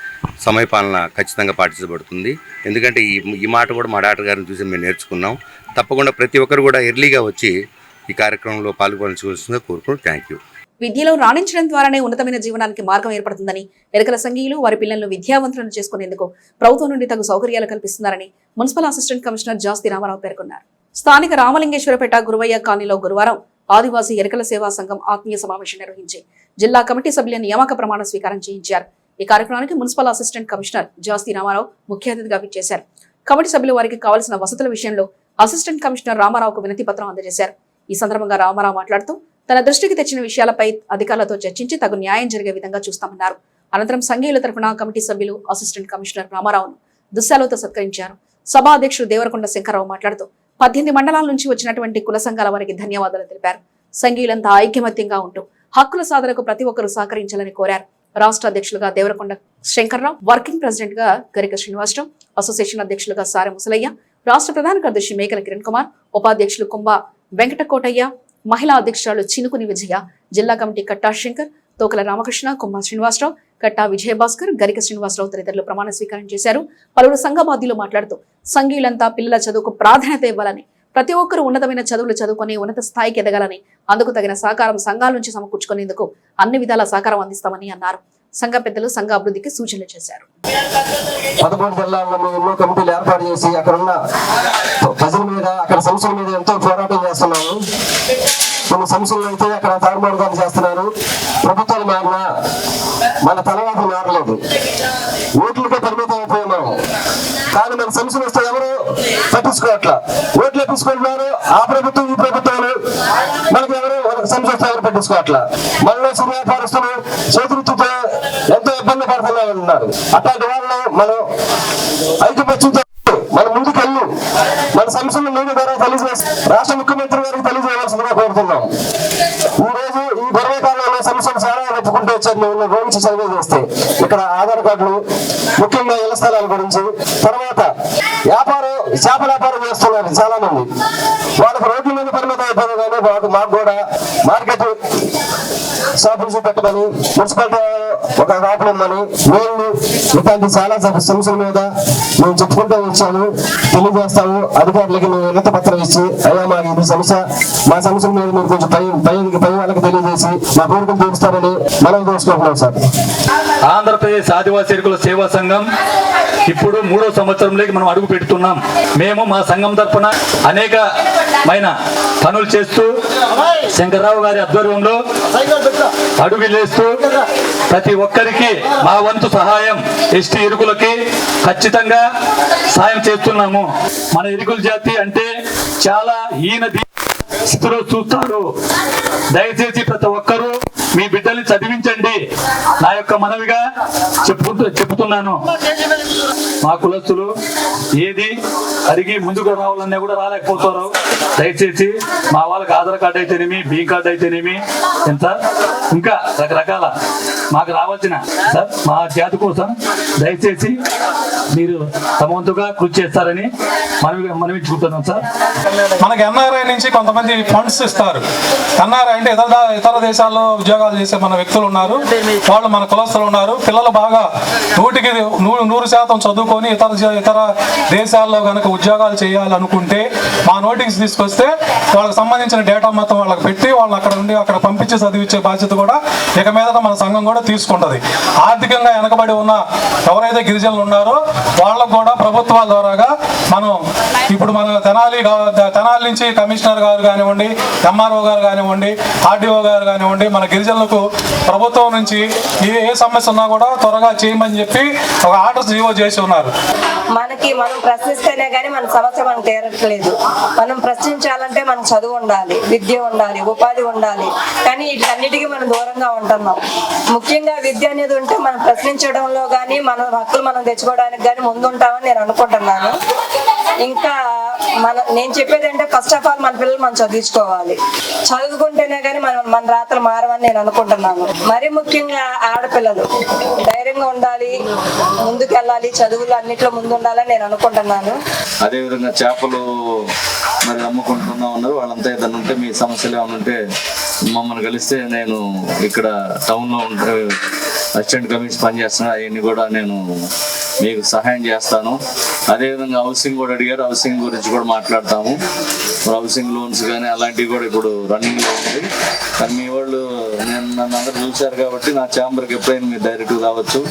సమయపాలన ఖచ్చితంగా పాటించబడుతుంది. ఎందుకంటే ఈ మాట కూడా మా డాక్టర్ గారిని చూసి మేము నేర్చుకున్నాం. తప్పకుండా ప్రతి ఒక్కరు కూడా ఎర్లీగా వచ్చి ఈ కార్యక్రమంలో పాల్గొనవలసిందిగా కోరుకుంటూ థ్యాంక్ యూ. విద్యలో రాణించడం ద్వారానే ఉన్నతమైన జీవనానికి మార్గం ఏర్పడుతుందని, ఎరకల సంఘీయులు వారి పిల్లలను విద్యావంతులను చేసుకునేందుకు ప్రభుత్వం నుండి తగు సౌకర్యాలు కల్పిస్తున్నారని మున్సిపల్ అసిస్టెంట్ కమిషనర్ జాస్తి రామారావు పేర్కొన్నారు. స్థానిక రామలింగేశ్వరపేట గురువయ్య కాలనీలో గురువారం ఆదివాసీ ఎరకల సేవా సంఘం ఆత్మీయ సమావేశం నిర్వహించి జిల్లా కమిటీ సభ్యుల నియామక ప్రమాణ స్వీకారం చేయించారు. ఈ కార్యక్రమానికి మున్సిపల్ అసిస్టెంట్ కమిషనర్ జాస్తి రామారావు ముఖ్య అతిథిగా విచ్చేశారు. కమిటీ సభ్యులు వారికి కావాల్సిన వసతుల విషయంలో అసిస్టెంట్ కమిషనర్ రామారావుకు వినతి పత్రం అందజేశారు. ఈ సందర్భంగా రామారావు మాట్లాడుతూ తన దృష్టికి తెచ్చిన విషయాలపై అధికారులతో చర్చించి తగు న్యాయం జరిగే విధంగా చూస్తామన్నారు. అనంతరం సంఘీయుల తరఫున కమిటీ సభ్యులు అసిస్టెంట్ కమిషనర్ రామారావును దుశ్శాలతో సత్కరించారు. సభా అధ్యక్షుడు దేవరకొండ శంకరరావు మాట్లాడుతూ 18 మండలాల నుంచి వచ్చినటువంటి కుల సంఘాల వారికి ధన్యవాదాలు తెలిపారు. సంఘీయులంతా ఐకమత్యంగా ఉంటూ హక్కుల సాధనకు ప్రతి ఒక్కరూ సహకరించాలని కోరారు. రాష్ట్ర అధ్యక్షులుగా దేవరకొండ శంకర్రావు, వర్కింగ్ ప్రెసిడెంట్ గా గరిక శ్రీనివాసరావు, అసోసియేషన్ అధ్యక్షులుగా సారె ముసలయ్య, రాష్ట్ర ప్రధాన కార్యదర్శి మేకల కిరణ్ కుమార్, ఉపాధ్యక్షులు కుంభ వెంకటకోటయ్య, మహిళా అధ్యక్షురాలు చినుకుని విజయ, జిల్లా కమిటీ కట్టా శంకర్, తోకల రామకృష్ణ, కుంభ శ్రీనివాసరావు, కట్టా విజయభాస్కర్, గరిక శ్రీనివాసరావు తదితరులు ప్రమాణ స్వీకారం చేశారు. పలువురు సంఘ బాధ్యులు మాట్లాడుతూ సంఘీయులంతా పిల్లల చదువుకు ప్రాధాన్యత ఇవ్వాలని, ప్రతి ఒక్కరూ ఉన్నతమైన చదువులు చదువుకొని ఉన్నత స్థాయికి ఎదగాలని, అందుకు తగిన సహకారం సంఘాల నుంచి సమకూర్చుకునేందుకు అన్ని విధాల సహకారం అందిస్తామని అన్నారు. సంఘ పెద్దలు సంఘ అభివృద్ధికి సూచనలు చేశారు. 11 జిల్లాల్లో ఎన్నో కమిటీలు ఏర్పాటు చేసి అక్కడ ఉన్న ప్రజల మీద, అక్కడ సమస్యల మీద ఎంతో పోరాటం చేస్తున్నాము. కొన్ని సమస్యలు అయితే అక్కడ తారుమారుగా చేస్తున్నారు. ప్రభుత్వాలు మారినా మన తర్వాత మారలేదు. ఓట్లకే పరిమితం అయిపోయినాము. కానీ మన సమస్యలు వస్తే ఎవరు పట్టించుకోవట్లా. ఓట్లు ఎప్పించుకుంటున్నారు ఆ ప్రభుత్వం ఈ ప్రభుత్వాలు. మనకి ఎవరు సమస్య వస్తే ఎవరు పట్టించుకోవట్లా. మనలో వ్యాపారస్తులు చేతులతో ఎంతో ఇబ్బంది పడుతున్నారు. అట్లాంటి వాళ్ళని మనం ఐక్యపక్షంతో మన ముందుకెళ్ళి మన సమస్యలను మీడియా ద్వారా తెలియజేసి రాష్ట్ర ముఖ్యమంత్రి గారికి తెలియజేయవలసిందిగా కోరుతున్నాం. ఈ రోజు ఈ గర్వకాలంలో సమస్యలు చాలా ఒప్పుకుంటూ వచ్చారు. మేము రోజు సర్వే చేస్తే ఇక్కడ ఆధార్ కార్డులు, ముఖ్యంగా ఇళ్ల స్థలాల గురించి, తర్వాత చేపల వ్యాపారం చేస్తున్నారు చాలా మంది. వాళ్ళకి రోడ్ల మీద పరిమితం అయిపోయింది. కానీ మాకు కూడా మార్కెట్ షాపులు చూపెట్టమని, మున్సిపాలిటీ ఒక షాపులు ఉందని, నీళ్లు, ఇట్లాంటి చాలా సమస్యల మీద మేము చెప్పుకుంటూ వచ్చాము. తెలియజేస్తాము అధికారులకి మేము వినతి పత్రం ఇచ్చి, అయ్యా మాకు ఇది సమస్య, మా సమస్యల మీద మీరు కొంచెం పై వాళ్ళకి తెలియజేసి మా కోరికలు తీరుస్తారని మనం తెలుసుకుంటున్నాం సార్. ఆంధ్రప్రదేశ్ ఆదివాసీ ఎరుకుల సేవా సంఘం ఇప్పుడు 3వ సంవత్సరంలోకి మనం అడుగు పెడుతున్నాం. మేము మా సంఘం తరఫున అనేకమైన పనులు చేస్తూ శంకర్రావు గారి ఆధ్వర్యంలో అడుగులేస్తూ ప్రతి ఒక్కరికి మా వంతు సహాయం ఎస్టీ ఎరుకులకి ఖచ్చితంగా సాయం చేస్తున్నాము. మన ఎరుకుల జాతి అంటే చాలా స్థితిలో చూస్తారు. దయచేసి ప్రతి ఒక్కరూ మీ బిడ్డల్ని చదివించండి. నా యొక్క మనవిగా చెప్తున్నాను. మా కులస్తులు ఏది అడిగి ముందుకు రావాలన్నా కూడా రాలేకపోతారు. దయచేసి మా వాళ్ళకి ఆధార్ కార్డు అయితేనేమి, బియ్యం కార్డు అయితేనేమి, ఎంత ఇంకా రకరకాల మాకు రావాల్సిన సార్ మా జాతి కోసం దయచేసి మీరు తమ వంతుగా కృషి చేస్తారని మనవించుకుంటున్నాం సార్. మనకి ఎన్ఆర్ఐ నుంచి కొంతమంది ఫండ్స్ ఇస్తారు. ఎన్ఆర్ఐ అంటే ఇతర దేశాల్లో ఉద్యోగాలు చేసే మన వ్యక్తులు ఉన్నారు. వాళ్ళు మన కులస్తులు ఉన్నారు. పిల్లలు బాగా 100% చదువుకొని ఇతర దేశాల్లో కనుక ఉద్యోగాలు చేయాలనుకుంటే మా నోటీస్ తీసుకొస్తే వాళ్ళకి సంబంధించిన డేటా మొత్తం వాళ్ళకి పెట్టి వాళ్ళని అక్కడ ఉండి అక్కడ పంపించి చదివించే బాధ్యత కూడా ఇక మీదట మన సంఘం కూడా తీసుకుంటుంది. ఆర్థికంగా వెనకబడి ఉన్న ఎవరైతే గిరిజనులు ఉన్నారో వాళ్ళకు కూడా ప్రభుత్వాల ద్వారాగా మనం ఇప్పుడు మన తెనాలి నుంచి కమిషనర్ గారు కానివ్వండి, ఎంఆర్ఓ గారు కానివ్వండి, ఆర్డీఓ గారు కానివ్వండి, మన గిరిజన బాధ్యులకు ప్రభుత్వం నుంచి ఏ సమస్య ఉన్నా కూడా త్వరగా చేయమని చెప్పి ఒక ఆర్డర్ జీవో చేసి ఉన్నారు. మనం ప్రశ్నిస్తేనే కానీ మన సమస్య మనకు తీరట్లేదు. మనం ప్రశ్నించాలంటే మనకు చదువు ఉండాలి, విద్య ఉండాలి, ఉపాధి ఉండాలి. కానీ వీటన్నిటికీ మనం దూరంగా ఉంటున్నాం. ముఖ్యంగా విద్య అనేది ఉంటే మనం ప్రశ్నించడంలో కానీ మన హక్కులు మనం తెచ్చుకోవడానికి కానీ ముందుంటామని నేను అనుకుంటున్నాను. ఇంకా నేను చెప్పేది అంటే ఫస్ట్ ఆఫ్ ఆల్ మన పిల్లలు మనం చదివించుకోవాలి. చదువుకుంటేనే కానీ మన రాత్రులు మారవని నేను అనుకుంటున్నాను. మరీ ముఖ్యంగా ఆడపిల్లలు ధైర్యంగా ఉండాలి, ముందుకెళ్ళాలి, చదువులు అన్నిట్లో ముందు ఉండాలని నేను అనుకుంటున్నాను. అదేవిధంగా చేపలు మరి అమ్ముకుంటున్నా ఉన్నారు. వాళ్ళంతా ఏదైనా ఉంటే మీ సమస్యలు ఏమైనా ఉంటే మమ్మల్ని కలిస్తే నేను ఇక్కడ టౌన్లో ఉంటే అసిస్టెంట్ కమిషనర్ పనిచేస్తున్నాను. అవన్నీ కూడా నేను మీకు సహాయం చేస్తాను. అదేవిధంగా హౌసింగ్ కూడా అడిగారు. హౌసింగ్ గురించి కూడా మాట్లాడతాము. హౌసింగ్ లోన్స్ కానీ అలాంటివి కూడా ఇప్పుడు రన్నింగ్లో ఉంది. కానీ మీ వాళ్ళు నన్ను అందరూ చూశారు కాబట్టి నా ఛాంబర్కి ఎప్పుడైనా మీరు డైరెక్ట్గా రావచ్చు.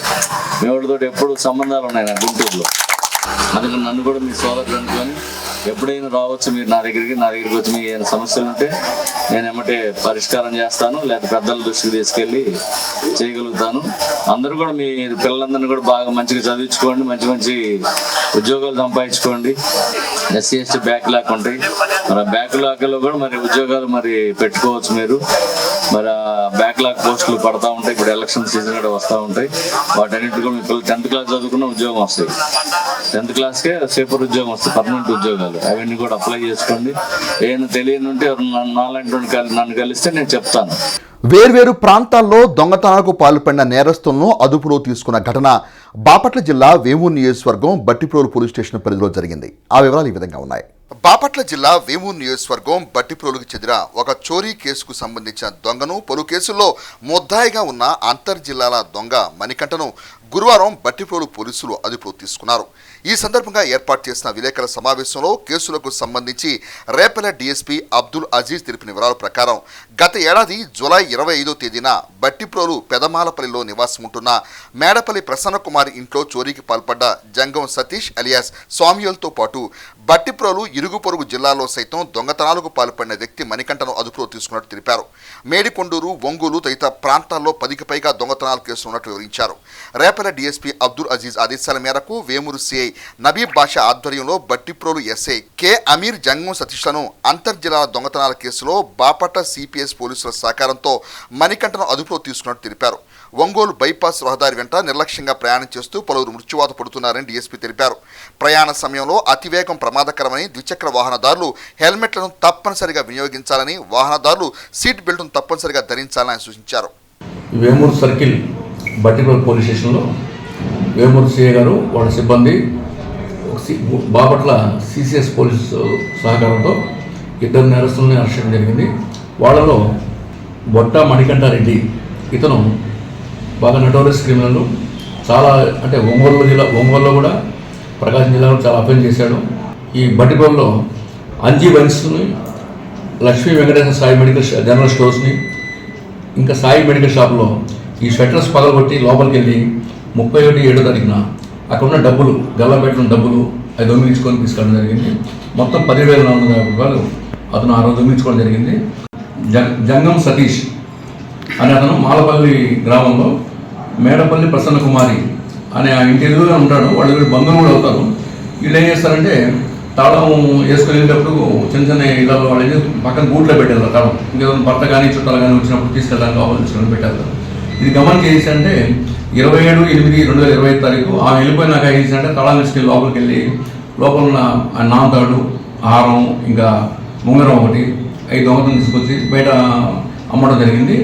మీ వాళ్ళతో ఎప్పుడు సంబంధాలు ఉన్నాయి నా గుంటూరులో. అందుకని నన్ను కూడా మీ సోదరులు అనుకొని ఎప్పుడైనా రావచ్చు మీరు నా దగ్గరికి వచ్చి మీ ఏమైనా సమస్యలు ఉంటే నేను ఏమంటే పరిష్కారం చేస్తాను, లేదా పెద్దల దృష్టికి తీసుకెళ్ళి చేయగలుగుతాను. అందరూ కూడా మీ పిల్లలందరినీ కూడా బాగా మంచిగా చదివించుకోండి, మంచి ఉద్యోగాలు సంపాదించుకోండి. ఎస్సీ ఎస్టీ బ్యాక్లాగ్ ఉంటాయి. మరి ఆ బ్యాక్లాగ్లో కూడా మరి ఉద్యోగాలు మరి పెట్టుకోవచ్చు మీరు. మరి ఆ బ్యాక్లాగ్ పోస్టులు పడతా ఉంటాయి. ఇప్పుడు ఎలక్షన్ సీజన్ కూడా వస్తూ ఉంటాయి. వాటన్నిటి కూడా మీ పిల్లలు 10th క్లాస్ చదువుకున్న ఉద్యోగం వస్తాయి. 10th క్లాస్కే సేపర్ ఉద్యోగం వస్తుంది, పర్మనెంట్ ఉద్యోగాలు. అవన్నీ కూడా అప్లై చేసుకోండి. ఏమైనా తెలియని ఉంటే నాలాంటి నన్ను కలిస్తే నేను చెప్తాను. వేర్వేరు ప్రాంతాల్లో దొంగతనాలకు పాల్పడిన నేరస్తులను అదుపులో తీసుకున్న ఘటన బాపట్ల జిల్లా వేమూరు నియోజకవర్గం బట్టిప్రోలు పోలీస్ స్టేషన్ పరిధిలో జరిగింది. ఆ వివరాలు ఈ విధంగా ఉన్నాయి. బాపట్ల జిల్లా వేమూరు నియోజకవర్గం బట్టిప్రోలుకు చెందిన ఒక చోరీ కేసుకు సంబంధించిన దొంగను, పలు కేసుల్లో ముద్దాయిగా ఉన్న అంతర్జిల్లాల దొంగ మణికంఠను గురువారం బట్టిప్రోలు పోలీసులు అదుపులో తీసుకున్నారు. ఈ సందర్భంగా ఏర్పాటు చేసిన విలేకరుల సమావేశంలో కేసులకు సంబంధించి రేపల్లె డీఎస్పీ అబ్దుల్ అజీజ్ తెలిపిన వివరాల ప్రకారం గత ఏడాది జూలై 25వ తేదీన బట్టిప్రోలు పెదమాలపల్లిలో నివాసం ఉంటున్న మేడపల్లి ప్రసన్నకుమారి ఇంట్లో చోరీకి పాల్పడ్డ జంగం సతీష్ అలియాస్ స్వామ్యులతో పాటు బట్టిప్రోలు ఇరుగు పొరుగు జిల్లాలో సైతం దొంగతనాలకు పాల్పడిన వ్యక్తి మణికంఠను అదుపులో తీసుకున్నట్టు తెలిపారు. మేడికొండూరు, ఒంగోలు తదితర ప్రాంతాల్లో 10కి పైగా దొంగతనాల కేసులు ఉన్నట్టు వివరించారు. రేపల్లె డీఎస్పీ అబ్దుల్ అజీజ్ ఆదేశాల మేరకు వేమూరు సిఐ నబీబ్ బాషా ఆధ్వర్యంలో బట్టిప్రోలు ఎస్ఐ కె అమీర్ జంగం సతీష్లను అంతర్జిల్లాల దొంగతనాల కేసులో బాపట్ల సిపిఎస్ పోలీసుల సహకారంతో మణికంఠను అదుపులో తీసుకున్నట్టు తెలిపారు. ఒంగోలు బైపాస్ రహదారి వెంట నిర్లక్ష్యంగా ప్రయాణం చేస్తూ పలువురు మృత్యువాత పడుతున్నారని డీఎస్పీ తెలిపారు. ప్రయాణ సమయంలో అతివేగం ప్రమాదకరమని, ద్విచక్ర వాహనదారులు హెల్మెట్లను తప్పనిసరిగా వినియోగించాలని, వాహనదారులు సీట్ బెల్ట్ను తప్పనిసరిగా ధరించాలని సూచించారు. వేమూరు సర్కిల్ బట్టిప్రోలు పోలీస్ స్టేషన్లో వేమూరు సిఐ గారు వాళ్ళ సిబ్బంది బాపట్ల సిసిఎస్ పోలీసు సహకారంతో 2 నేరస్తులని అరెస్ట్ చేయడం జరిగింది. వాళ్ళలో బొట్ట మణికంఠారెడ్డి, ఇతను బాగా నటోరియస్ క్రిమినల్. చాలా అంటే ఒంగోలులో కూడా ప్రకాశం జిల్లాలో చాలా అఫెన్స్ చేశాడు. ఈ బట్టిప్రోలులో అంజీ వైన్స్ని, లక్ష్మీ వెంకటేశ్వర సాయి మెడికల్ జనరల్ స్టోర్స్ని, ఇంకా సాయి మెడికల్ షాప్లో ఈ షట్టర్స్ పగలగొట్టి లోపలికి వెళ్ళి 31/7 తారీఖున అక్కడ ఉన్న డబ్బులు, గల్లాపెట్టిన డబ్బులు అది దొంగిలించుకొని తీసుకెళ్ళడం జరిగింది. మొత్తం 10,450 రూపాయలు అతను ఆ రోజు దొంగిలించుకోవడం జరిగింది. జంగం సతీష్ అనే అతను మాలపల్లి గ్రామంలో మేడపల్లి ప్రసన్నకుమారి అనే ఆ ఇంటి ఎదురుగా ఉంటాడు. వాళ్ళు వీళ్ళు బంధువులు కూడా అవుతారు. వీళ్ళు ఏం చేస్తారంటే తాళం వేసుకొని వెళ్ళేటప్పుడు చిన్న ఇళ్ళలో వాళ్ళు పక్కన గూట్లో పెట్టారు తాళం. ఇంకేదైనా భర్త కానీ చుట్టాలు కానీ వచ్చినప్పుడు తీసుకెళ్ళడానికి ఆలోచించుకొని పెట్టారు. ఇది గమనించి ఏం చేశారంటే 27/8/2025 తారీఖు ఆమె వెళ్ళిపోయినాక ఏం చేశారంటే తాళం తీసుకెళ్ళి లోపలికి వెళ్ళి లోపల ఉన్న నామతాడు, హారం, ఇంకా ముంగరం ఒకటి 5 దొంగతనం తీసుకొచ్చి బయట అమ్మడం జరిగింది.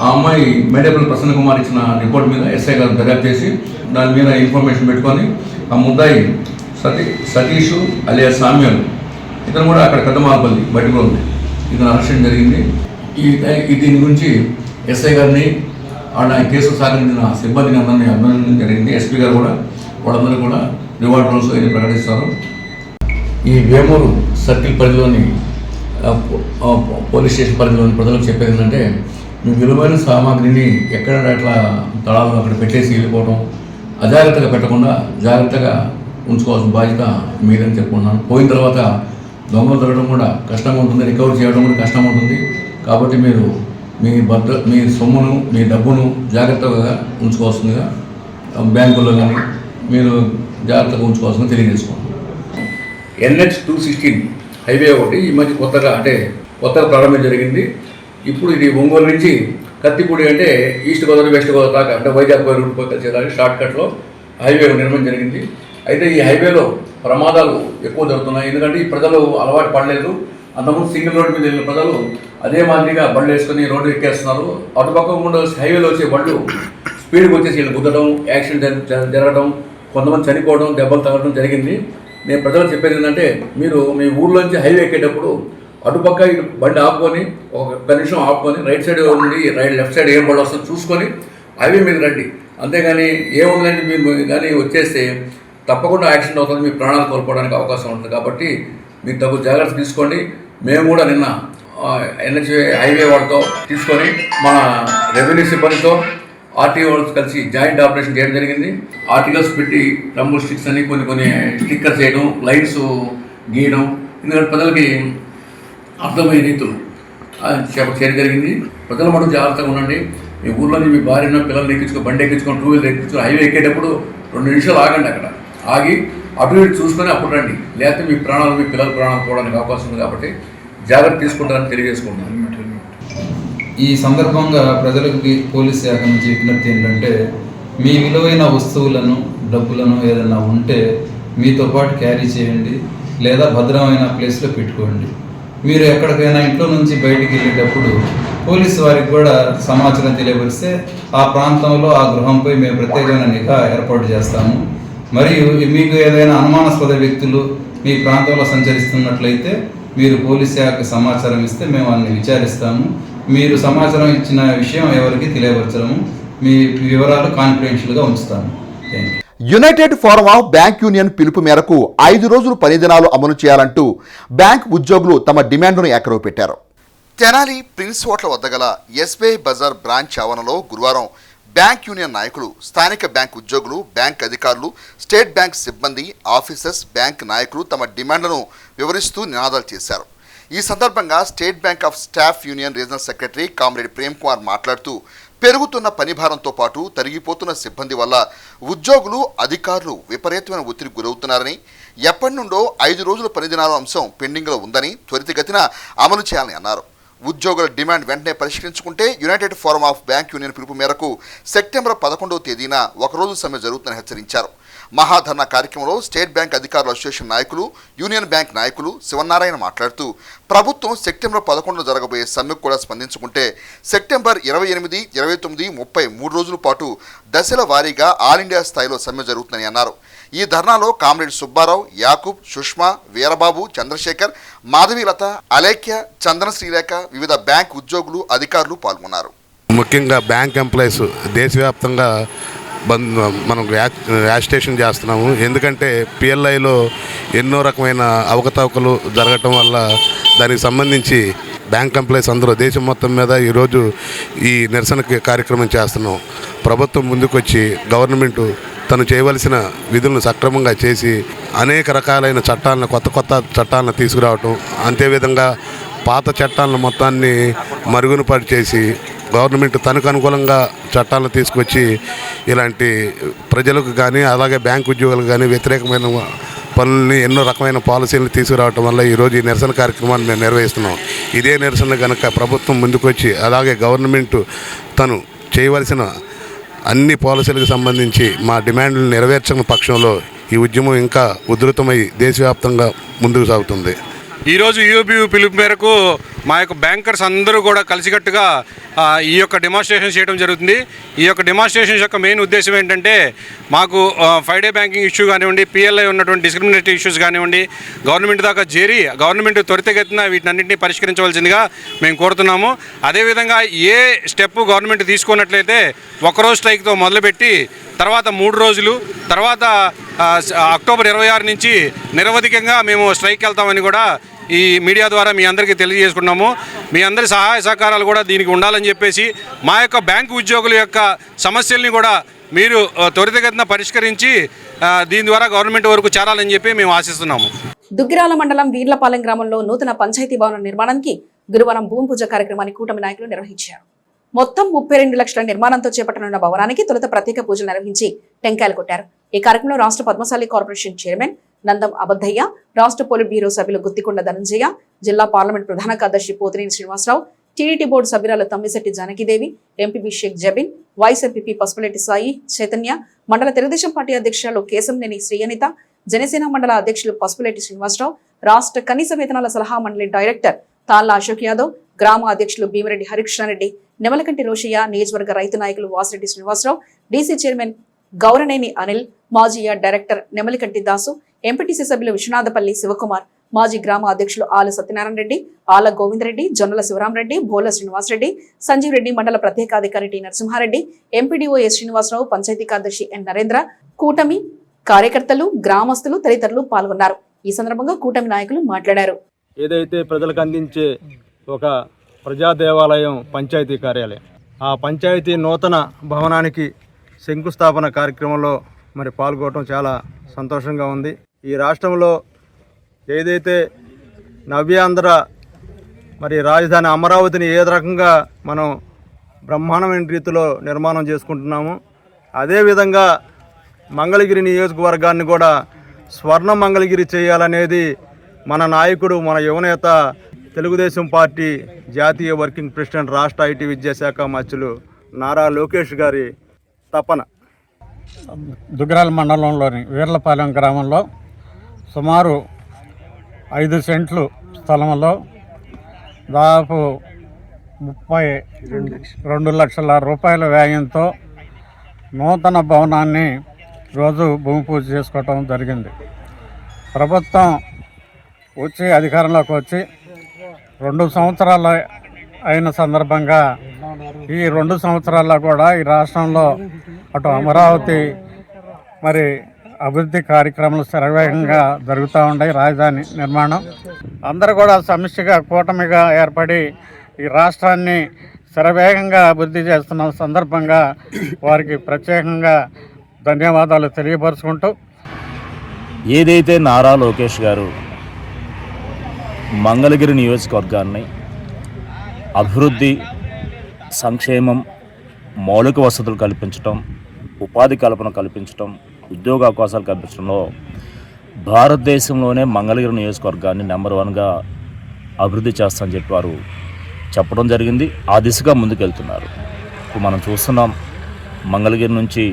ఆ అమ్మాయి మేడపల్లి ప్రసన్నకుమార్ ఇచ్చిన రిపోర్ట్ మీద ఎస్ఐ గారు దర్యాప్తు చేసి దాని మీద ఇన్ఫర్మేషన్ పెట్టుకొని ఆ ముద్దాయి సతీష్ అలియా సామ్యుల్, ఇతను కూడా అక్కడ పెద్దమాలపల్లి బట్టిప్రోలు, ఇతను అరెస్ట్ చేయడం జరిగింది. దీని గురించి ఎస్ఐ గారిని వాళ్ళ కేసుకు సహకరించిన సిబ్బందిని అందరినీ అభినందించడం జరిగింది. ఎస్పీ గారు కూడా వాళ్ళందరూ కూడా రివార్డ్ రోల్స్ ఇది ప్రకటిస్తారు. ఈ వేమూరు సర్కిల్ పరిధిలోని పోలీస్ స్టేషన్ పరిధిలోని ప్రజలకు చెప్పేది ఏంటంటే, మీ విలువైన సామాగ్రిని ఎక్కడ అట్లా తళాలు అక్కడ పెట్టేసి వెళ్ళిపోవడం, అజాగ్రత్తగా పెట్టకుండా జాగ్రత్తగా ఉంచుకోవాల్సిన బాధ్యత మీదని చెప్పుకున్నాను. పోయిన తర్వాత దొంగలు దొరకడం కూడా కష్టంగా ఉంటుంది, రికవర్ చేయడం కూడా కష్టంగా ఉంటుంది. కాబట్టి మీరు మీ సొమ్మును మీ డబ్బును జాగ్రత్తగా ఉంచుకోవాల్సిందిగా బ్యాంకుల్లో కానీ మీరు జాగ్రత్తగా ఉంచుకోవాల్సిందిగా తెలియజేసుకోండి. NH 216 హైవే ఒకటి ఈ మధ్య కొత్తగా ప్రారంభం జరిగింది. ఇప్పుడు ఇది ఒంగోలు నుంచి కత్తిపూడి అంటే ఈస్ట్ గోదావరి వెస్ట్ గోదావరి దాకా అంటే వైజాగ్ రూట్ వచ్చేదానికి షార్ట్కట్లో హైవే నిర్మాణం జరిగింది. అయితే ఈ హైవేలో ప్రమాదాలు ఎక్కువ జరుగుతున్నాయి. ఎందుకంటే ఈ ప్రజలు అలవాటు పడలేదు. అంతకుముందు సింగిల్ రోడ్డు మీద వెళ్ళిన ప్రజలు అదే మాదిరిగా బండ్లు వేసుకొని రోడ్డు ఎక్కేస్తున్నారు. అటుపక్క కూడా హైవేలో వచ్చే బండ్లు స్పీడ్కి వచ్చేసి వీళ్ళు గుద్దడం, యాక్సిడెంట్ జరగడం, కొంతమంది చనిపోవడం, దెబ్బలు తగలడం జరిగింది. నేను ప్రజలకు చెప్పేది ఏంటంటే, మీరు మీ ఊర్లోంచి హైవే ఎక్కేటప్పుడు అటుపక్క బండి ఆపుకొని ఒక నిమిషం ఆపుకొని రైట్ సైడ్ నుండి లెఫ్ట్ సైడ్ ఏం బండి వస్తుందో చూసుకొని హైవే మీద రండి. అంతేగాని ఏముందండి మీరు కానీ వచ్చేస్తే తప్పకుండా యాక్సిడెంట్ అవుతుంది, మీ ప్రాణాలు కోల్పోవడానికి అవకాశం ఉంటుంది. కాబట్టి మీరు తగు జాగ్రత్త తీసుకోండి. మేము కూడా నిన్న NH హైవే వాళ్ళతో తీసుకొని మన రెవెన్యూ సిబ్బందితో ఆర్టీఓ వాళ్ళతో కలిసి జాయింట్ ఆపరేషన్ చేయడం జరిగింది. ఆర్టికల్స్ పెట్టి రంబుల్ స్టిక్స్ అని కొన్ని స్టిక్కర్స్ చేయడం, లైన్స్ గీయడం, ఎందుకంటే ప్రజలకి అర్థమయ్యే రీతులు చేయడం జరిగింది. ప్రజలు మటుకు జాగ్రత్తగా ఉండండి. మీ ఊర్లోని మీ భార్యను పిల్లల్ని బండి ఎక్కించుకొని 2 వీలర్ ఎక్కించుకొని హైవే ఎక్కేటప్పుడు 2 నిమిషాలు ఆగండి. అక్కడ ఆగి అటు ఇటు చూసుకొని అప్పుడు రండి. లేకపోతే మీ పిల్లల ప్రాణాలు పోవడానికి అవకాశం ఉంది. కాబట్టి జాగ్రత్త తీసుకుంటారని తెలియజేసుకుంటున్నాను. ఈ సందర్భంగా ప్రజలకి పోలీస్ శాఖ నుంచి విజ్ఞప్తి ఏంటంటే, మీ విలువైన వస్తువులను డబ్బులను ఏదైనా ఉంటే మీతో పాటు క్యారీ చేయండి, లేదా భద్రమైన ప్లేస్లో పెట్టుకోండి. మీరు ఎక్కడికైనా ఇంట్లో నుంచి బయటికి వెళ్ళేటప్పుడు పోలీసు వారికి కూడా సమాచారం తెలియపరిస్తే ఆ ప్రాంతంలో ఆ గృహంపై మేము ప్రత్యేకమైన నిఘా ఏర్పాటు చేస్తాము. మరియు మీకు ఏదైనా అనుమానాస్పద వ్యక్తులు మీ ప్రాంతంలో సంచరిస్తున్నట్లయితే మీరు పోలీస్ శాఖకు సమాచారం ఇస్తే మేము వారిని విచారిస్తాము. మీరు సమాచారం ఇచ్చిన విషయం ఎవరికి తెలియపరచడము, మీ వివరాలు కాన్ఫిడెన్షియల్గా ఉంచుతాము. Thank you. United forum of bank union పిలుపు మేరకు 5 రోజులు పని దినాలు అమలు చేయాలంటూ బ్యాంక్ ఉద్యోగులు తమ డిమాండ్ను ఏకరవు పెట్టారు. తెనాలి ప్రిన్స్ హోటల్ వద్ద గల SBI బజార్ బ్రాంచ్ ఆవరణలో గురువారం బ్యాంక్ యూనియన్ నాయకులు, స్థానిక బ్యాంక్ ఉద్యోగులు, బ్యాంక్ అధికారులు, స్టేట్ బ్యాంక్ సిబ్బంది, ఆఫీసర్స్, బ్యాంక్ నాయకులు తమ డిమాండ్లను వివరిస్తూ నినాదాలు చేశారు. ఈ సందర్భంగా state bank of staff union regional secretary comrade Prem Kumar మాట్లాడుతూ, పెరుగుతున్న పనిభారంతో పాటు తరిగిపోతున్న సిబ్బంది వల్ల ఉద్యోగులు, అధికారులు విపరీతమైన ఒత్తిడికి గురవుతున్నారని, ఎప్పటి నుండో 5 రోజుల పనిదినాల అంశం పెండింగ్లో ఉందని త్వరితగతిన అమలు చేయాలని అన్నారు. ఉద్యోగుల డిమాండ్ వెంటనే పరిష్కరించుకుంటే united forum of bank union పిలుపు మేరకు సెప్టెంబర్ 11వ తేదీన ఒకరోజు సమ్మె జరుగుతుందని హెచ్చరించారు. మహాధర్నా కార్యక్రమంలో స్టేట్ బ్యాంక్ అధికారుల అసోసియేషన్ నాయకులు, యూనియన్ బ్యాంక్ నాయకులు శివనారాయణ మాట్లాడుతూ, ప్రభుత్వం సెప్టెంబర్ 11న జరగబోయే సమ్మెకు కూడా స్పందించుకుంటే సెప్టెంబర్ 28, 29, 30 3 రోజుల పాటు దశల వారీగా ఆల్ ఇండియా స్థాయిలో సమ్మె జరుగుతుందని అన్నారు. ఈ ధర్నాలో కామ్రేడ్ సుబ్బారావు, యాకూబ్, సుష్మా, వీరబాబు, చంద్రశేఖర్, మాధవీలత, అలేఖ్య, చందన శ్రీలేఖ, వివిధ బ్యాంక్ ఉద్యోగులు, అధికారులు పాల్గొన్నారు. ముఖ్యంగా బ్యాంక్ ఎంప్లాయీస్ దేశవ్యాప్తంగా మనం యాజిటేషన్ చేస్తున్నాము. ఎందుకంటే PLIలో ఎన్నో రకమైన అవకతవకలు జరగటం వల్ల దానికి సంబంధించి బ్యాంక్ ఎంప్లాయీస్ అందరూ దేశం మొత్తం మీద ఈరోజు ఈ నిరసన కార్యక్రమం చేస్తున్నాం. ప్రభుత్వం ముందుకొచ్చి గవర్నమెంటు తను చేయవలసిన విధులను సక్రమంగా చేసి అనేక రకాలైన చట్టాలను, కొత్త చట్టాలను తీసుకురావటం, అంతేవిధంగా పాత చట్టాలను మొత్తాన్ని మరుగునపడి చేసి గవర్నమెంట్ తనకు అనుకూలంగా చట్టాలను తీసుకొచ్చి ఇలాంటి ప్రజలకు కానీ అలాగే బ్యాంక్ ఉద్యోగులకు కానీ వ్యతిరేకమైన పనుల్ని, ఎన్నో రకమైన పాలసీలను తీసుకురావటం వల్ల ఈరోజు ఈ నిరసన కార్యక్రమాన్ని మేము నిర్వహిస్తున్నాం. ఇదే నిరసన కనుక ప్రభుత్వం ముందుకొచ్చి అలాగే గవర్నమెంట్ తను చేయవలసిన అన్ని పాలసీలకు సంబంధించి మా డిమాండ్లు నెరవేర్చని పక్షంలో ఈ ఉద్యమం ఇంకా ఉధృతమై దేశవ్యాప్తంగా ముందుకు సాగుతుంది. ఈరోజు యూబీయూ పిలుపు మేరకు మా యొక్క బ్యాంకర్స్ అందరూ కూడా కలిసికట్టుగా ఈ యొక్క డెమాన్స్ట్రేషన్ చేయడం జరుగుతుంది. ఈ యొక్క డెమాన్స్ట్రేషన్ యొక్క మెయిన్ ఉద్దేశం ఏంటంటే, మాకు 5 డే బ్యాంకింగ్ ఇష్యూ కానివ్వండి, PLI ఉన్నటువంటి డిస్క్రిమినేటరీ ఇష్యూస్ కానివ్వండి, గవర్నమెంట్ దాకా చేరి గవర్నమెంట్ త్వరితగతిన వీటన్నింటినీ పరిష్కరించవలసిందిగా మేము కోరుతున్నాము. అదేవిధంగా ఏ స్టెప్ గవర్నమెంట్ తీసుకున్నట్లయితే ఒకరోజు స్ట్రైక్తో మొదలుపెట్టి తర్వాత 3 రోజులు, తర్వాత అక్టోబర్ 26 నుంచి నిరవధికంగా మేము స్ట్రైక్ వెళ్తామని కూడా ఈ మీడియా ద్వారా మీ అందరికీ తెలియజేసుకున్నాము. మీ అందరి సహాయ సహకారాలు కూడా దీనికి ఉండాలని చెప్పేసి, మా యొక్క బ్యాంకు ఉద్యోగుల యొక్క సమస్యల్ని కూడా మీరు త్వరితగతిన పరిష్కరించి దీని ద్వారా గవర్నమెంట్ వరకు చేరాలని చెప్పి మేము ఆశిస్తున్నాము. దుగ్గిరాల మండలం వీర్లపాలెం గ్రామంలో నూతన పంచాయతీ భవన నిర్మాణానికి గురువారం భూమి పూజ కార్యక్రమాన్ని కూటమి నాయకులు నిర్వహించారు. మొత్తం 32 లక్షల నిర్మాణంతో చేపట్టనున్న భవనానికి తొలుత ప్రత్యేక పూజలు నిర్వహించి టెంకాయలు కొట్టారు. ఈ కార్యక్రమంలో రాష్ట్ర పద్మశాలి కార్పొరేషన్ చైర్మన్ నందం అబద్దయ్య, రాష్ట్ర పోలిట్ బ్యూరో సభ్యులు గుత్తికొండ ధనంజయ, జిల్లా పార్లమెంట్ ప్రధాన కార్యదర్శి పోతినేని శ్రీనివాసరావు, టీడీటీ బోర్డు సభ్యురాలు Tammisetti Janakidevi, MPP Sheikh Jabeen, vice MPP Pasupuletti Sai Chaitanya, mandal Telugu Desam party అధ్యక్షులు కేశంనేని శ్రీయనిత, జనసేన మండల అధ్యక్షులు పసుపులెట్టి శ్రీనివాసరావు, రాష్ట్ర కనీస వేతనాల సలహా మండలి డైరెక్టర్ తాళ్ల అశోక్ యాదవ్, గ్రామ అధ్యక్షులు భీమిరెడ్డి హరికృష్ణారెడ్డి, నిమలకంటి రోషయ్య, నియోజకవర్గ రైతు నాయకులు వాసిరెడ్డి శ్రీనివాసరావు, డీసీ చైర్మన్ గౌరనేని అనిల్, మాజీ యార్డ్ డైరెక్టర్ నెమలికంటి దాసు, ఎంపీటీసీ సభ్యులు విశ్వనాథపల్లి శివకుమార్, మాజీ గ్రామ అధ్యక్షులు ఆల సత్యనారాయణ రెడ్డి, ఆల గోవిందరెడ్డి, జొన్నల శివరామరెడ్డి, భోల శ్రీనివాసరెడ్డి, సంజీవ్ రెడ్డి, మండల ప్రత్యేకాధికారి T Narasimhareddy, MPDO S Srinivasarao, panchayat కార్యదర్శి ఎన్ నరేంద్ర, కూటమి కార్యకర్తలు, గ్రామస్తులు తదితరులు పాల్గొన్నారు. ఈ సందర్భంగా కూటమి నాయకులు మాట్లాడారు. ఏదైతే ప్రజలకు అందించే ఒక ప్రజా దేవాలయం పంచాయతీ కార్యాలయం, ఆ పంచాయతీ నూతన భవనానికి శంకుస్థాపన కార్యక్రమంలో మరి పాల్గొనడం చాలా సంతోషంగా ఉంది. ఈ రాష్ట్రంలో ఏదైతే నవ్యాంధ్ర మరి రాజధాని అమరావతిని ఏ రకంగా మనం బ్రహ్మాండమైన రీతిలో నిర్మాణం చేసుకుంటున్నాము, అదేవిధంగా మంగళగిరి నియోజకవర్గాన్ని కూడా స్వర్ణ మంగళగిరి చేయాలనేది మన నాయకుడు, మన యువనేత, తెలుగుదేశం పార్టీ జాతీయ వర్కింగ్ ప్రెసిడెంట్, రాష్ట్ర ఐటీ విద్యాశాఖ మంత్రులు నారా లోకేష్ గారి తపన. దుగ్గరాల మండలంలోని వీర్లపాలెం గ్రామంలో సుమారు 5 సెంట్లు స్థలంలో దాదాపు 32 లక్షల రూపాయల వ్యయంతో నూతన భవనాన్ని రోజు భూమి పూజ చేసుకోవటం జరిగింది. ప్రభుత్వం వచ్చి అధికారంలోకి వచ్చి 2 సంవత్సరాలు అయిన సందర్భంగా ఈ 2 సంవత్సరాల్లో కూడా ఈ రాష్ట్రంలో అటు అమరావతి మరి అభివృద్ధి కార్యక్రమాలు శరవేగంగా జరుగుతూ ఉన్నాయి. రాజధాని నిర్మాణం అందరూ కూడా సమిష్టిగా కూటమిగా ఏర్పడి ఈ రాష్ట్రాన్ని శరవేగంగా అభివృద్ధి చేస్తున్న సందర్భంగా వారికి ప్రత్యేకంగా ధన్యవాదాలు తెలియపరుచుకుంటూ, ఏదైతే నారా లోకేష్ గారు మంగళగిరి నియోజకవర్గాన్ని అభివృద్ధి, సంక్షేమం, మౌలిక వసతులు కల్పించటం, ఉపాధి కల్పన కల్పించటం, ఉద్యోగ అవకాశాలు కల్పించడంలో భారతదేశంలోనే మంగళగిరి నియోజకవర్గాన్ని నెంబర్ 1గా అభివృద్ధి చేస్తామని చెప్పి వారు చెప్పడం జరిగింది. ఆ దిశగా ముందుకెళ్తున్నారు. ఇప్పుడు మనం చూస్తున్నాం, మంగళగిరి నుంచి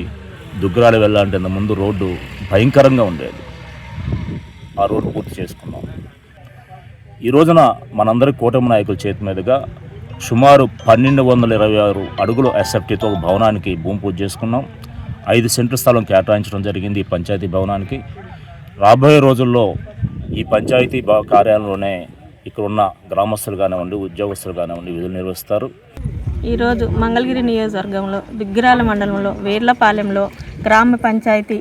దుగ్గరాలు వెళ్ళాలంటే ముందు రోడ్డు భయంకరంగా ఉండేది. ఆ రోడ్డు పూర్తి చేసుకున్నాం. ఈ రోజున మనందరి కూటమి నాయకుల చేతి మీదుగా సుమారు 1226 అడుగుల ఎస్ఎఫ్టీతో భవనానికి భూమి పూజ చేసుకున్నాం. 5 సెంట్ల స్థలం కేటాయించడం జరిగింది ఈ పంచాయతీ భవనానికి. రాబోయే రోజుల్లో ఈ పంచాయతీ కార్యాలయంలోనే ఇక్కడ ఉన్న గ్రామస్తులు కానివ్వండి, ఉద్యోగస్తులు కానివ్వండి విధులు నిర్వహిస్తారు. ఈరోజు మంగళగిరి నియోజకవర్గంలో దుగ్గిరాల మండలంలో వీర్లపాలెంలో గ్రామ పంచాయతీ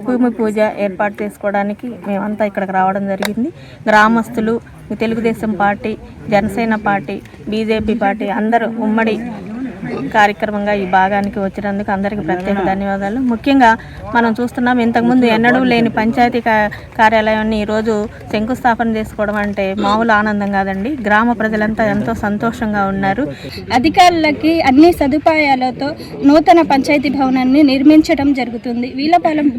భూమి పూజ ఏర్పాటు చేసుకోవడానికి మేమంతా ఇక్కడికి రావడం జరిగింది. గ్రామస్తులు, Telugu Desam party, Janasena party, BJP party అందరూ ఉమ్మడి కార్యక్రమంగా ఈ భాగానికి వచ్చినందుకు అందరికీ ప్రత్యేక ధన్యవాదాలు. ముఖ్యంగా మనం చూస్తున్నాం, ఇంతకుముందు ఎన్నడూ లేని పంచాయతీ కార్యాలయాన్ని ఈరోజు శంకుస్థాపన చేసుకోవడం అంటే మామూలు ఆనందం కాదండి. గ్రామ ప్రజలంతా ఎంతో సంతోషంగా ఉన్నారు. అధికారులకి అన్ని సదుపాయాలతో నూతన పంచాయతీ భవనాన్ని నిర్మించడం జరుగుతుంది. వీలపాలెం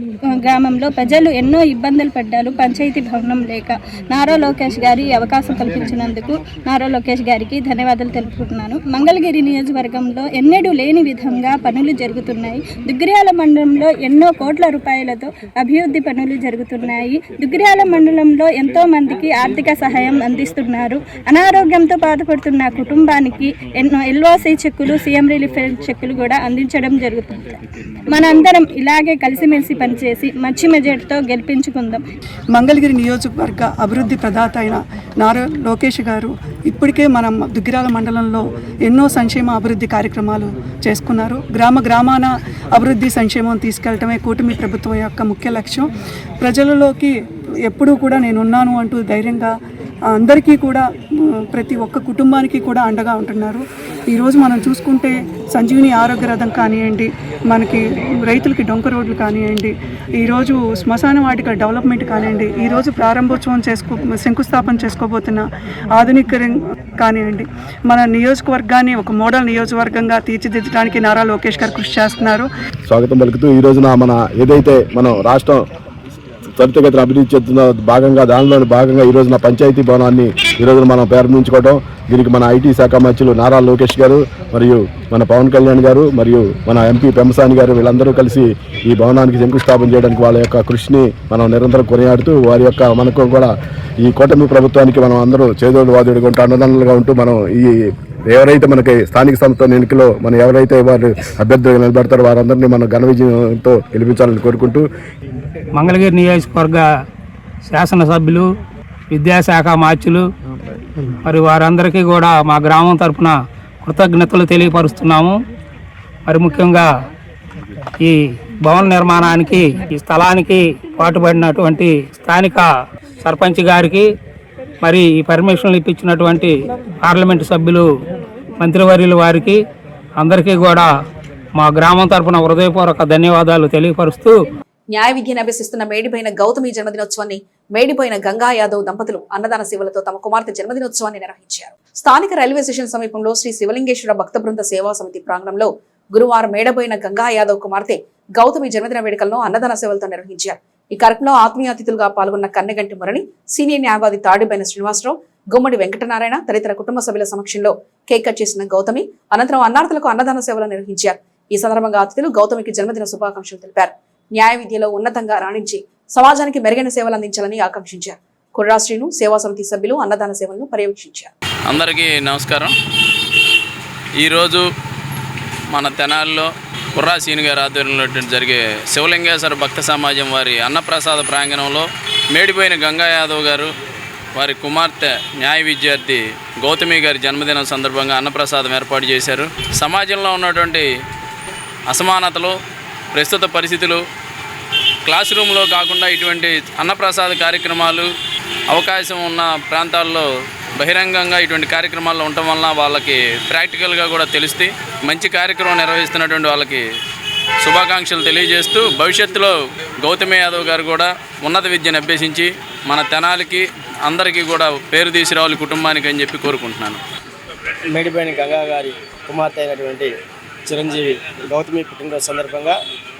గ్రామంలో ప్రజలు ఎన్నో ఇబ్బందులు పడ్డారు పంచాయతీ భవనం లేక. నారా లోకేష్ గారి అవకాశం కల్పించినందుకు నారా లోకేష్ గారికి ధన్యవాదాలు తెలుపుకుంటున్నాను. మంగళగిరి నియోజకవర్గంలో ఎన్నడూ లేని విధంగా పనులు జరుగుతున్నాయి. దుగ్గిరాల మండలంలో ఎన్నో కోట్ల రూపాయలతో అభివృద్ధి పనులు జరుగుతున్నాయి. దుగ్గిరాల మండలంలో ఎంతో మందికి ఆర్థిక సహాయం అందిస్తున్నారు. అనారోగ్యంతో బాధపడుతున్న కుటుంబానికి ఎన్నో ఎల్ఓసి చెక్కులు, సీఎం రిలీఫ్ చెక్కులు కూడా అందించడం జరుగుతుంది. మనందరం ఇలాగే కలిసిమెలిసి పనిచేసి మంచి మెజార్టీతో గెలిపించుకుందాం. మంగళగిరి నియోజకవర్గ అభివృద్ధి ప్రదాత అయిన నారా లోకేష్ గారు ఇప్పటికే మనం దుగ్గిరాల మండలంలో ఎన్నో సంక్షేమ అభివృద్ధి కార్యక్రమాలు చేసుకున్నారు. గ్రామాన అభివృద్ధి సంక్షేమం తీసుకెళ్లటమే కూటమి ప్రభుత్వం యొక్క ముఖ్య లక్ష్యం. ప్రజలలోకి ఎప్పుడూ కూడా నేనున్నాను అంటూ ధైర్యంగా అందరికీ కూడా ప్రతి ఒక్క కుటుంబానికి కూడా అండగా ఉంటున్నారు. ఈరోజు మనం చూసుకుంటే సంజీవిని ఆరోగ్య రథం కానివ్వండి, మనకి రైతులకి డొంక రోడ్లు కానివ్వండి, ఈరోజు శ్మశాన వాటిక డెవలప్మెంట్ కానివ్వండి, ఈరోజు ప్రారంభోత్సవం శంకుస్థాపన చేసుకోబోతున్న ఆధునిక కానివ్వండి, మన నియోజకవర్గాన్ని ఒక మోడల్ నియోజకవర్గంగా తీర్చిదిద్దడానికి నారా లోకేష్ గారు కృషి చేస్తున్నారు. స్వాగతం పలుకుతూ ఈ రోజున మన ఏదైతే మనం రాష్ట్రం త్వరితగతిన అభివృద్ధి చెందుతున్న దానిలోని భాగంగా ఈ రోజున పంచాయతీ భవనాన్ని ఈ రోజున మనం ప్రారంభించుకోవడం, దీనికి మన ఐటీ శాఖ మంత్రులు నారా లోకేష్ గారు మరియు మన పవన్ కళ్యాణ్ గారు మరియు మన ఎంపీ పెంసాని గారు వీళ్ళందరూ కలిసి ఈ భవనానికి శంకుస్థాపన చేయడానికి వాళ్ళ యొక్క కృషిని మనం నిరంతరం కొనియాడుతూ వారి యొక్క మనకు కూడా ఈ కూటమి ప్రభుత్వానికి మనం అందరూ చేదోడు వాదోడుగా ఉంటూ అండదండలుగా ఉంటూ మనం ఈ ఎవరైతే మనకి స్థానిక సంస్థల ఎన్నికలో మనం ఎవరైతే వారు అభ్యర్థులుగా నిలబడతారో వారందరినీ మనం ఘన విజయంతో గెలిపించాలని కోరుకుంటూ మంగళగిరి నియోజకవర్గ శాసనసభ్యులు, విద్యాశాఖ మార్చులు మరి వారందరికీ కూడా మా గ్రామం తరఫున కృతజ్ఞతలు తెలియపరుస్తున్నాము. మరి ముఖ్యంగా ఈ భవన నిర్మాణానికి ఈ స్థలానికి పాటుపడినటువంటి స్థానిక సర్పంచ్ గారికి, మరి ఈ పర్మిషన్లు ఇప్పించినటువంటి పార్లమెంటు సభ్యులు, మంత్రివర్యుల వారికి అందరికీ కూడా మా గ్రామం తరఫున హృదయపూర్వక ధన్యవాదాలు తెలియపరుస్తూ న్యాయ విద్యను అభ్యసిస్తున్న మేడిపోయిన గౌతమి జన్మదినోత్సవాన్ని మేడిపోయిన గంగా యాదవ్ దంపతులు అన్నదాన సేవలతో తమ కుమార్తె జన్మదినోత్సవాన్ని నిర్వహించారు. స్థానిక రైల్వే స్టేషన్ సమీపంలో శ్రీ శివలింగేశ్వర భక్త బృంద సేవా సమితి ప్రాంగణంలో గురువారం మేడపోయిన గంగా యాదవ్ కుమార్తె గౌతమి జన్మదిన వేడుకలను అన్నదాన సేవలతో నిర్వహించారు. ఈ కార్యక్రమంలో ఆత్మీయ అతిథులుగా పాల్గొన్న కన్నెగంటి మురళి, సీనియర్ న్యాయవాది తాడిబైన శ్రీనివాసరావు, గుమ్మడి వెంకటనారాయణ తదితర కుటుంబ సభ్యుల సమక్షంలో కేక్ కట్ చేసిన గౌతమి అనంతరం అన్నార్థులకు అన్నదాన సేవలు నిర్వహించారు. ఈ సందర్భంగా అతిథులు గౌతమికి జన్మదిన శుభాకాంక్షలు తెలిపారు. న్యాయ విద్యలో ఉన్నతంగా రాణించి సమాజానికి మెరుగైన సేవలు అందించాలని ఆకాంక్షించారు. కుర్రాశ్రీను సేవా సమితి సభ్యులు అన్నదాన సేవలను పర్యవేక్షించారు. అందరికీ నమస్కారం. ఈరోజు మన తెనాలిలో కుర్రాశ్రీను గారి ఆధ్వర్యంలో జరిగే శివలింగేశ్వర భక్త సమాజం వారి అన్నప్రసాద ప్రాంగణంలో మేడిపోయిన గంగా యాదవ్ గారు వారి కుమార్తె న్యాయ విద్యార్థి గౌతమి గారి జన్మదినం సందర్భంగా అన్నప్రసాదం ఏర్పాటు చేశారు. సమాజంలో ఉన్నటువంటి అసమానతలు, ప్రస్తుత పరిస్థితులు, క్లాస్ రూమ్లో కాకుండా ఇటువంటి అన్నప్రసాద కార్యక్రమాలు అవకాశం ఉన్న ప్రాంతాల్లో బహిరంగంగా ఇటువంటి కార్యక్రమాల్లో ఉండటం వల్ల వాళ్ళకి ప్రాక్టికల్గా కూడా తెలుస్తాయి. మంచి కార్యక్రమం నిర్వహిస్తున్నటువంటి వాళ్ళకి శుభాకాంక్షలు తెలియజేస్తూ భవిష్యత్తులో గౌతమి యాదవ్ గారు కూడా ఉన్నత విద్యను అభ్యసించి మన తెనాలికి అందరికీ కూడా పేరు తీసుకురావాలి కుటుంబానికి అని చెప్పి కోరుకుంటున్నాను. మేడిపోయిన గంగా గారి కుమార్తె అయినటువంటి చిరంజీవి గౌతమి పుట్టినరోజు సందర్భంగా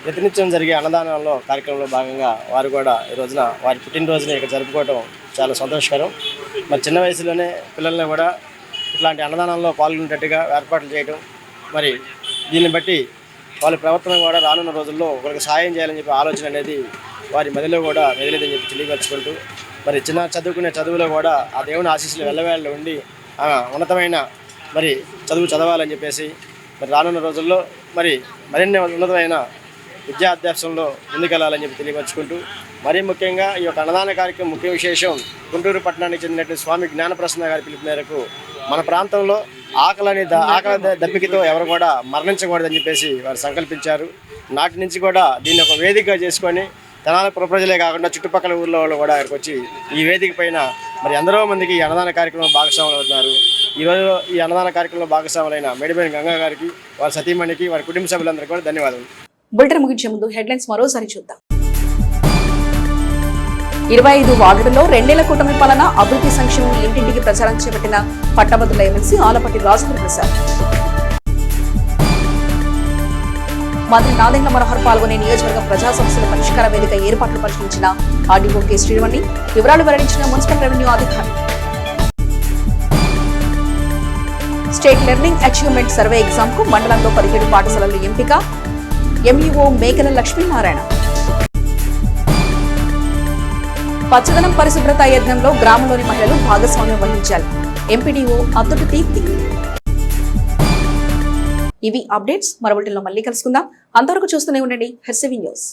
ప్రతినిత్యం జరిగే అన్నదానంలో కార్యక్రమంలో భాగంగా వారు కూడా ఈ రోజున వారి పుట్టినరోజుని ఇక్కడ జరుపుకోవడం చాలా సంతోషకరం. మరి చిన్న వయసులోనే పిల్లల్ని కూడా ఇట్లాంటి అన్నదానంలో పాల్గొనేటట్టుగా ఏర్పాట్లు చేయడం, మరి దీన్ని బట్టి వాళ్ళ ప్రవర్తన కూడా రానున్న రోజుల్లో ఒకరికి సహాయం చేయాలని చెప్పి ఆలోచన అనేది వారి మదిలో కూడా మెదిలేదని చెప్పి తెలియపరుచుకుంటూ, మరి చిన్న చదువుకునే చదువులో కూడా ఆ దేవుని ఆశీస్సులు వెళ్ళవేళ్ళ ఉండి ఉన్నతమైన మరి చదువు చదవాలని చెప్పేసి మరి రానున్న రోజుల్లో మరి మరిన్ని ఉన్నతమైన విద్యా అభ్యాసంలో ముందుకెళ్లాలని చెప్పి తెలియపరుచుకుంటూ, మరీ ముఖ్యంగా ఈ యొక్క అన్నదాన కార్యక్రమం ముఖ్య విశేషం గుంటూరు పట్టణానికి చెందినటువంటి స్వామి జ్ఞానప్రసన్న గారి పిలుపు మేరకు మన ప్రాంతంలో ఆకలి దప్పికతో ఎవరు కూడా మరణించకూడదని చెప్పేసి వారు సంకల్పించారు. నాటి నుంచి కూడా దీన్ని ఒక వేదికగా చేసుకొని తెనాలి ప్రజలే కాకుండా చుట్టుపక్కల ఊర్లో వాళ్ళు కూడా ఇక్కడికి వచ్చి ఈ వేదిక పైన మరి ఎందరో మందికి ఈ అన్నదాన కార్యక్రమం భాగస్వాములు అవుతున్నారు. ఈరోజు ఈ అన్నదాన కార్యక్రమంలో భాగస్వాములైన మేడిపోయిన గంగా గారికి, వారి సతీమణికి, వారి కుటుంబ సభ్యులందరికీ కూడా ధన్యవాదాలు. బులెటిన్ ముగించే ముందు హెడ్లైన్స్ మరోసారి చూద్దాం. 25 వార్డులలో 2 ఏళ్ల కూటమి పాలన, అభివృద్ధి సంక్షేమం ఇంటింటికి ప్రచారం చేపట్టిన పట్టభద్రుల ఎమ్మెల్సీ ఆలపాటి రాజేంద్ర ప్రసాద్. మంత్రి నాదెండ్ల మనోహర్ పాల్గొనే నియోజకవర్గ ప్రజా సమస్యల పరిష్కార వేదిక ఏర్పాట్లు పరిశీలించిన ఆర్డీఓ కె శ్రీవణి, వివరాలు వెల్లడించిన మున్సిపల్ రెవెన్యూ అధికారి. State learning achievement survey exam కు మండలంలో 17 పాఠశాలలు ఎంపిక, ఎంఈఓ మేకల లక్ష్మీనారాయణ. పచ్చదనం పరిశుభ్రత యజ్ఞంలో గ్రామంలోని మహిళలు భాగస్వామ్యం వహించాలి, ఎంపీడీఓ అద్దుటి దీప్తి. ఇవి అప్డేట్స్. మరో బులెటిన్లో మళ్ళీ కలుసుకుందాం. అంతవరకు చూస్తూనే ఉండండి హెచ్సివి న్యూస్.